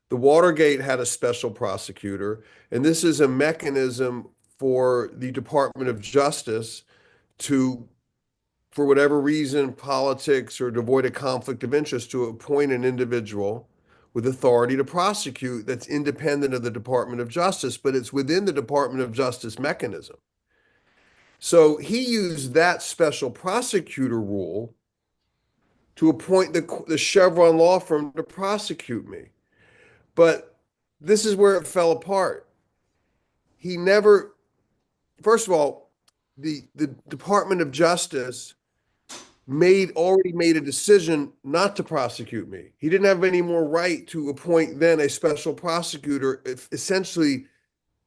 The Watergate had a special prosecutor, and this is a mechanism for the Department of Justice to, for whatever reason, politics, or to avoid a conflict of interest, to appoint an individual with authority to prosecute that's independent of the Department of Justice, but it's within the Department of Justice mechanism. So he used that special prosecutor rule to appoint the Chevron law firm to prosecute me. But this is where it fell apart. He never, first of all, the Department of Justice already made a decision not to prosecute me. He didn't have any more right to appoint then a special prosecutor, essentially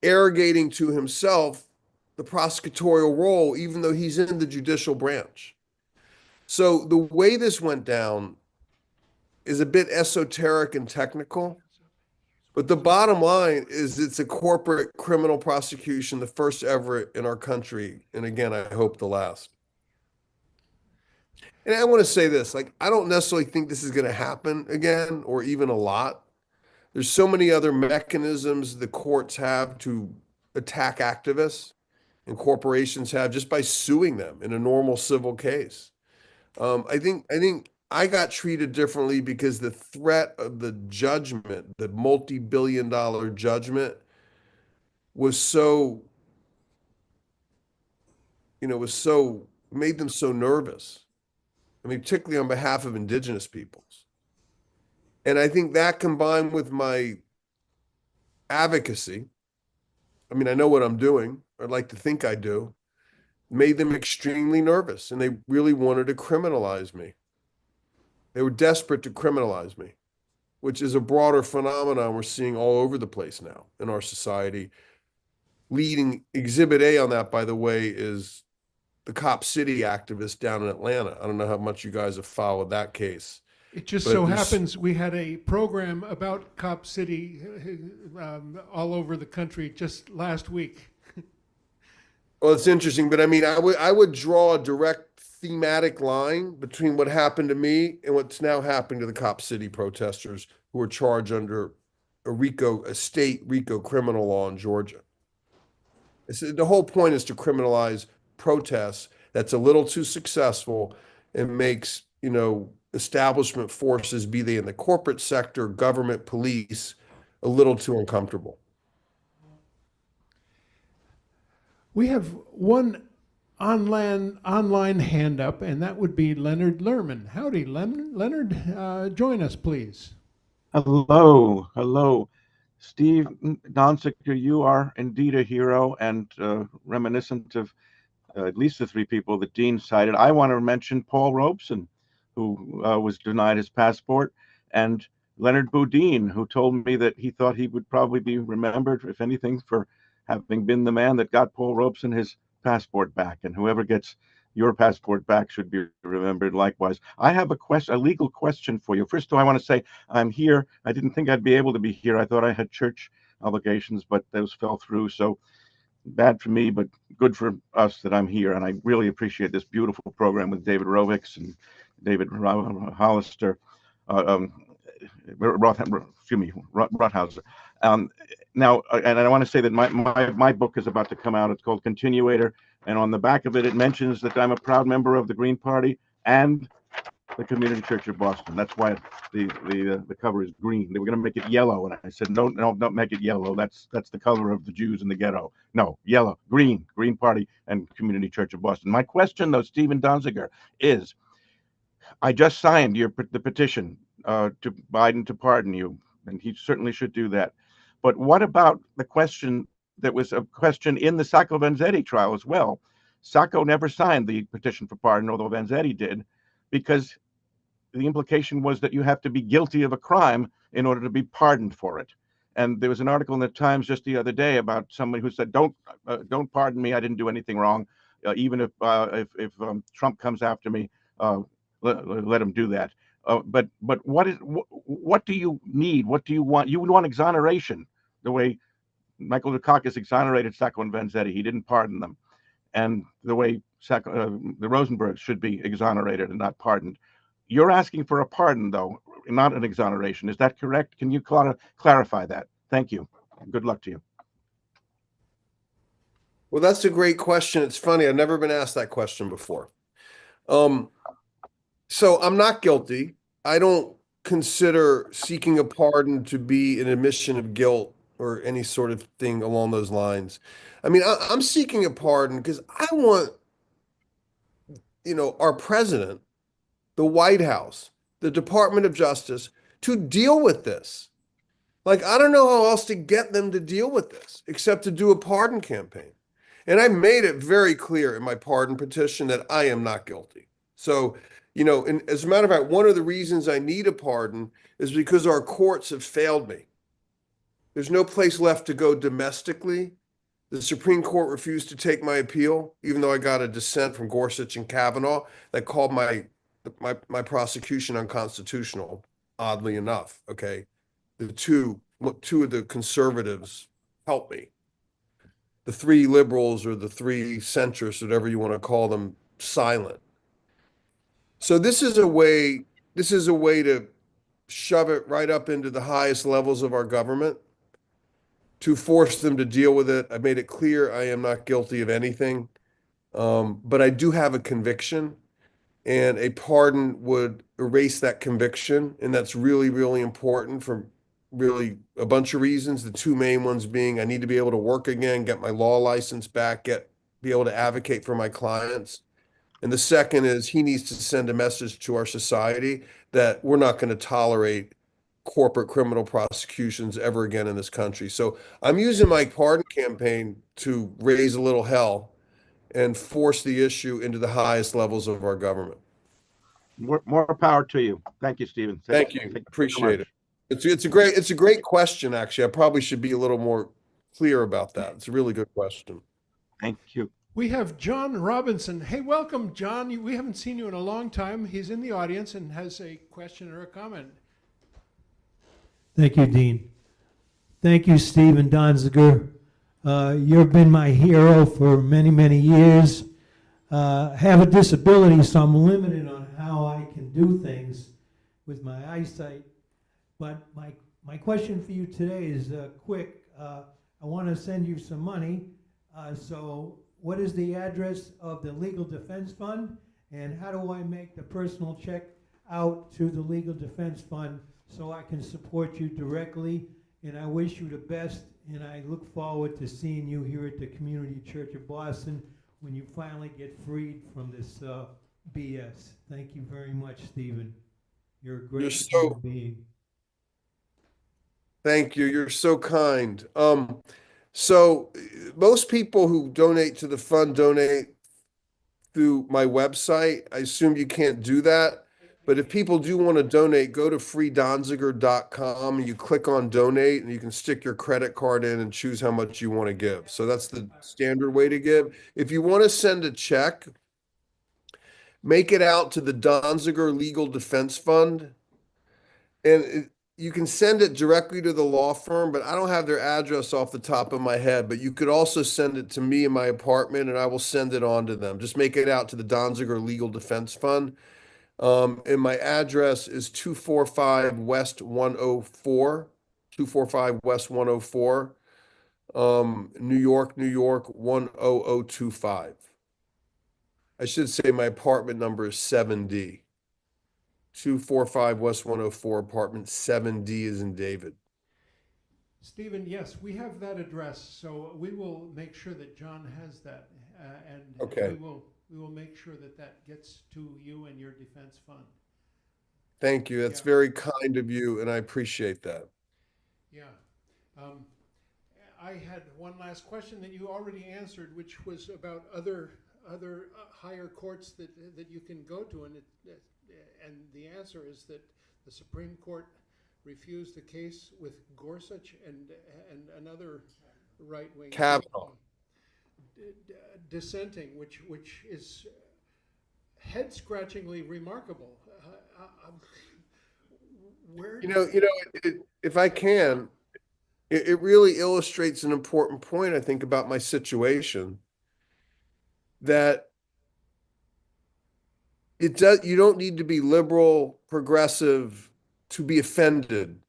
arrogating to himself the prosecutorial role, even though he's in the judicial branch. So the way this went down is a bit esoteric and technical, But the bottom line is it's a corporate criminal prosecution, the first ever in our country. And again, I hope the last. And I want to say this, like, I don't necessarily think this is going to happen again or even a lot. There's so many other mechanisms the courts have to attack activists and corporations have just by suing them in a normal civil case. I think I got treated differently because the threat of the judgment, the multi-billion-dollar judgment, was so, was so made them so nervous. I mean, particularly on behalf of indigenous peoples. And I think that combined with my advocacy, I mean, I know what I'm doing, I'd like to think I do, made them extremely nervous, and they really wanted to criminalize me. They were desperate to criminalize me, which is a broader phenomenon we're seeing all over the place now in our society. Leading Exhibit A on that, by the way, is the Cop City activist down in Atlanta. I don't know how much you guys have followed that case. It just But so there's- happens we had a program about Cop City all over the country just last week. Well, it's interesting, but I mean, I would draw a direct thematic line between what happened to me and what's now happening to the Cop City protesters who are charged under a state RICO criminal law in Georgia. The whole point is to criminalize protests that's a little too successful and makes, establishment forces, be they in the corporate sector, government, police, a little too uncomfortable. We have one online hand up, and that would be Leonard Lerman. Howdy, Leonard, join us, please. Hello, hello. Steve Donziger, you are indeed a hero and reminiscent of at least the three people that Dean cited. I want to mention Paul Robeson, who was denied his passport, and Leonard Boudin, who told me that he thought he would probably be remembered, if anything, for having been the man that got Paul Robeson his passport back. And whoever gets your passport back should be remembered likewise. I have a legal question for you. First of all, I want to say I'm here. I didn't think I'd be able to be here. I thought I had church obligations, but those fell through. So bad for me, but good for us that I'm here. And I really appreciate this beautiful program with David Rovix and David Hollister, Rothhauser. Now, and I want to say that my book is about to come out. It's called Continuator, and on the back of it, it mentions that I'm a proud member of the Green Party and the Community Church of Boston. That's why the cover is green. They were going to make it yellow, and I said, no, don't make it yellow. That's the color of the Jews in the ghetto. No, yellow, Green Party and Community Church of Boston. My question, though, Steven Donziger, is I just signed the petition to Biden to pardon you, and he certainly should do that. But what about the question that was a question in the Sacco Vanzetti trial as well? Sacco never signed the petition for pardon, although Vanzetti did, because the implication was that you have to be guilty of a crime in order to be pardoned for it. And there was an article in the Times just the other day about somebody who said, "Don't pardon me. I didn't do anything wrong. Even if Trump comes after me, let him do that." But what do you need? What do you want? You would want exoneration, the way Michael Dukakis exonerated Sacco and Vanzetti. He didn't pardon them, and the way the Rosenbergs should be exonerated and not pardoned. You're asking for a pardon, though, not an exoneration. Is that correct? Can you clarify that? Thank you. Good luck to you. Well, that's a great question. It's funny. I've never been asked that question before. So I'm not guilty. I don't consider seeking a pardon to be an admission of guilt or any sort of thing along those lines. I mean, I'm seeking a pardon because I want, our president, the White House, the Department of Justice to deal with this. Like, I don't know how else to get them to deal with this except to do a pardon campaign. And I made it very clear in my pardon petition that I am not guilty. So, and as a matter of fact, one of the reasons I need a pardon is because our courts have failed me. There's no place left to go domestically. The Supreme Court refused to take my appeal, even though I got a dissent from Gorsuch and Kavanaugh that called my prosecution unconstitutional, oddly enough, okay? The two two of the conservatives help me. The three liberals or the three centrists, whatever you want to call them, silent. So this is a way to shove it right up into the highest levels of our government, to force them to deal with it. I made it clear I am not guilty of anything, but I do have a conviction, and a pardon would erase that conviction, and that's really, really important for really a bunch of reasons. The two main ones being I need to be able to work again, get my law license back, be able to advocate for my clients. And the second is he needs to send a message to our society that we're not going to tolerate corporate criminal prosecutions ever again in this country. So I'm using my pardon campaign to raise a little hell and force the issue into the highest levels of our government. More power to you. Thank you, Stephen. Thank you. Appreciate it. It's a great question, actually. I probably should be a little more clear about that. It's a really good question. Thank you. We have John Robinson. Hey, welcome, John. We haven't seen you in a long time. He's in the audience and has a question or a comment. Thank you, Dean. Thank you, Steven Donziger. You've been my hero for many, many years. Have a disability, so I'm limited on how I can do things with my eyesight. But my question for you today is quick. I want to send you some money. So what is the address of the Legal Defense Fund? And how do I make the personal check out to the Legal Defense Fund so I can support you directly? And I wish you the best, and I look forward to seeing you here at the Community Church of Boston when you finally get freed from this BS. Thank you very much, Stephen. You're a great human being. Thank you. You're so kind. So most people who donate to the fund donate through my website. I assume you can't do that. But if people do want to donate, go to freedonziger.com and you click on donate, and you can stick your credit card in and choose how much you want to give. So that's the standard way to give. If you want to send a check, make it out to the Donziger Legal Defense Fund. And you can send it directly to the law firm, but I don't have their address off the top of my head. But you could also send it to me in my apartment, and I will send it on to them. Just make it out to the Donziger Legal Defense Fund. And my address is 245 West 104, 245 West 104, New York, New York 10025. I should say my apartment number is 7D. 245 West 104, apartment 7D is in David. Stephen, yes, we have that address, so we will make sure that John has that, and Okay. we will make sure that that gets to you and your defense fund. Thank you. That's very kind of you, and I appreciate that. Yeah. I had one last question that you already answered, which was about other higher courts that you can go to, and the answer is that the Supreme Court refused a case with Gorsuch and another right-wing Kavanaugh. dissenting, which is head-scratchingly remarkable. If I can, it really illustrates an important point, I think, about my situation, that you don't need to be liberal, progressive to be offended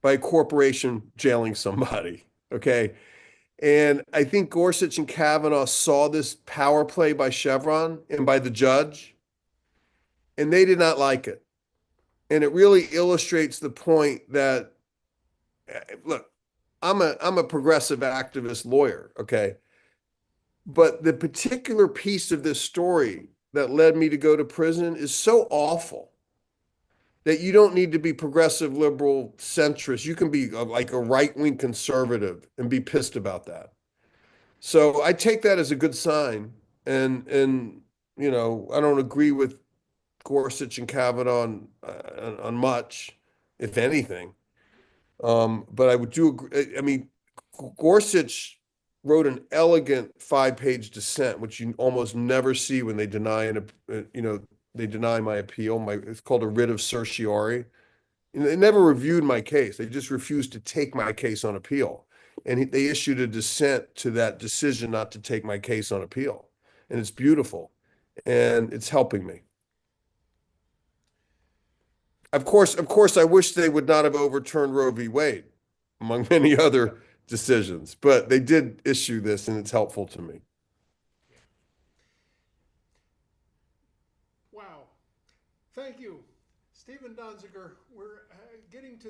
by a corporation jailing somebody, okay? And I think Gorsuch and Kavanaugh saw this power play by Chevron and by the judge, and they did not like it. And it really illustrates the point that, look, I'm a progressive activist lawyer, okay? But the particular piece of this story that led me to go to prison is so awful that you don't need to be progressive, liberal, centrist. You can be like a right-wing conservative and be pissed about that. So I take that as a good sign. And I don't agree with Gorsuch and Kavanaugh on much, if anything. But I would do agree. I mean, Gorsuch wrote an elegant 5-page dissent, which you almost never see when they deny they deny my appeal. It's called a writ of certiorari. They never reviewed my case. They just refused to take my case on appeal. And they issued a dissent to that decision not to take my case on appeal. And it's beautiful. And it's helping me. Of course, I wish they would not have overturned Roe v. Wade, among many other decisions, but they did issue this, and it's helpful to me. Wow. Thank you. Steven Donziger, we're getting to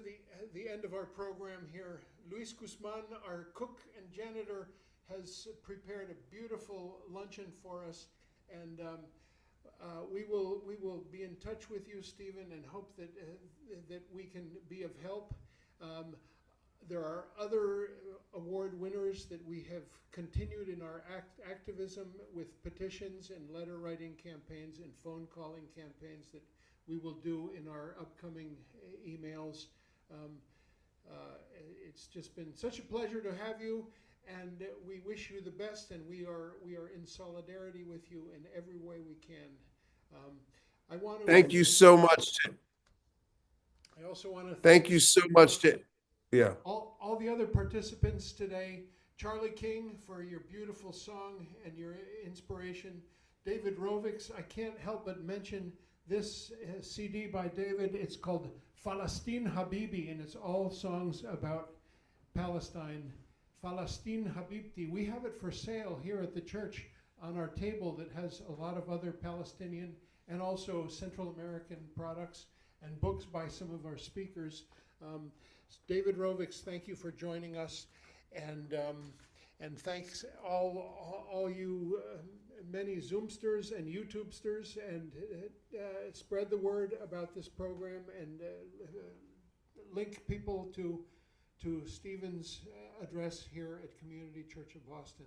the end of our program here. Luis Guzman, our cook and janitor, has prepared a beautiful luncheon for us, and we will be in touch with you, Steven, and hope that that we can be of help. There are other award winners that we have continued in our activism with petitions and letter writing campaigns and phone calling campaigns that we will do in our upcoming emails. It's just been such a pleasure to have you, and we wish you the best, and we are in solidarity with you in every way we can. I want to thank you so much. I also want to Thank you so much. Yeah. all the other participants today. Charlie King for your beautiful song and your inspiration. David Rovix, I can't help but mention this CD by David. It's called Falastin Habibi, and it's all songs about Palestine. Falastin Habibti. We have it for sale here at the church on our table that has a lot of other Palestinian and also Central American products and books by some of our speakers. David Rovix, thank you for joining us, and thanks all you many Zoomsters and YouTubesters, and spread the word about this program, and link people to Stephen's address here at Community Church of Boston.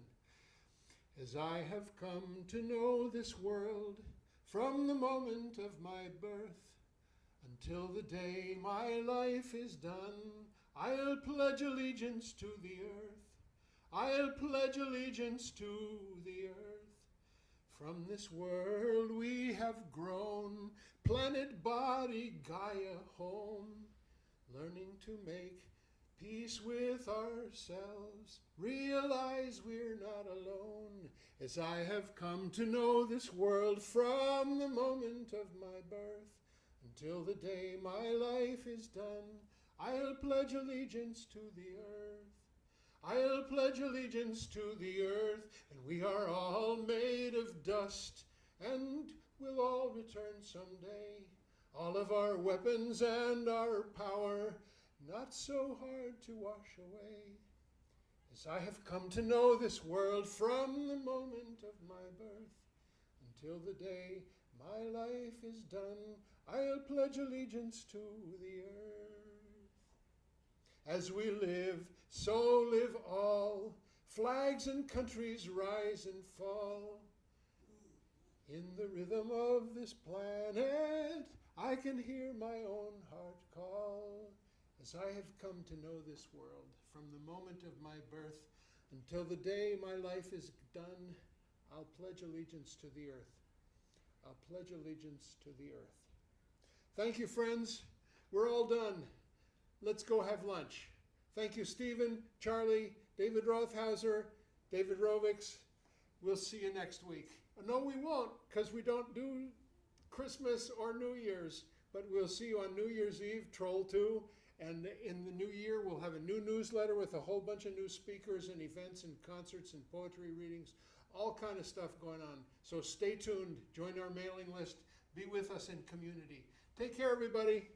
As I have come to know this world from the moment of my birth until the day my life is done, I'll pledge allegiance to the earth. I'll pledge allegiance to the earth. From this world we have grown, planet, body, Gaia home, learning to make peace with ourselves, realize we're not alone. As I have come to know this world from the moment of my birth until the day my life is done, I'll pledge allegiance to the earth. I'll pledge allegiance to the earth, and we are all made of dust, and we'll all return someday. All of our weapons and our power, not so hard to wash away. As I have come to know this world from the moment of my birth until the day my life is done, I'll pledge allegiance to the earth. As we live, so live all. Flags and countries rise and fall. In the rhythm of this planet, I can hear my own heart call. As I have come to know this world from the moment of my birth until the day my life is done, I'll pledge allegiance to the earth. I'll pledge allegiance to the earth. Thank you, friends. We're all done. Let's go have lunch. Thank you, Stephen, Charlie, David Rothhauser, David Rovix. We'll see you next week. No, we won't, because we don't do Christmas or New Year's, but we'll see you on New Year's Eve, Troll 2. And in the new year, we'll have a new newsletter with a whole bunch of new speakers and events and concerts and poetry readings, all kind of stuff going on. So stay tuned, join our mailing list, be with us in community. Take care, everybody.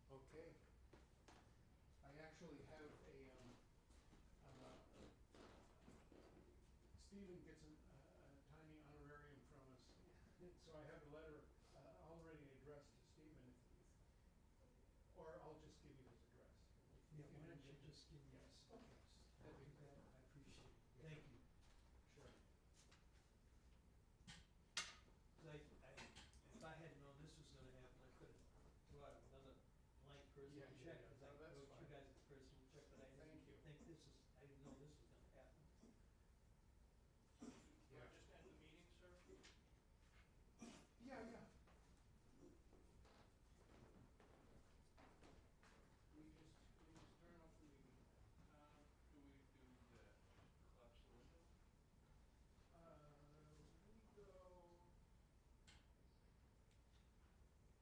Okay. I actually have Stephen gets a tiny honorarium from us, so I have a letter already addressed to Stephen, or I'll just give you his address. Yeah, why don't you just give me Yes. Okay. That'd be great. that? I appreciate it. Thank you.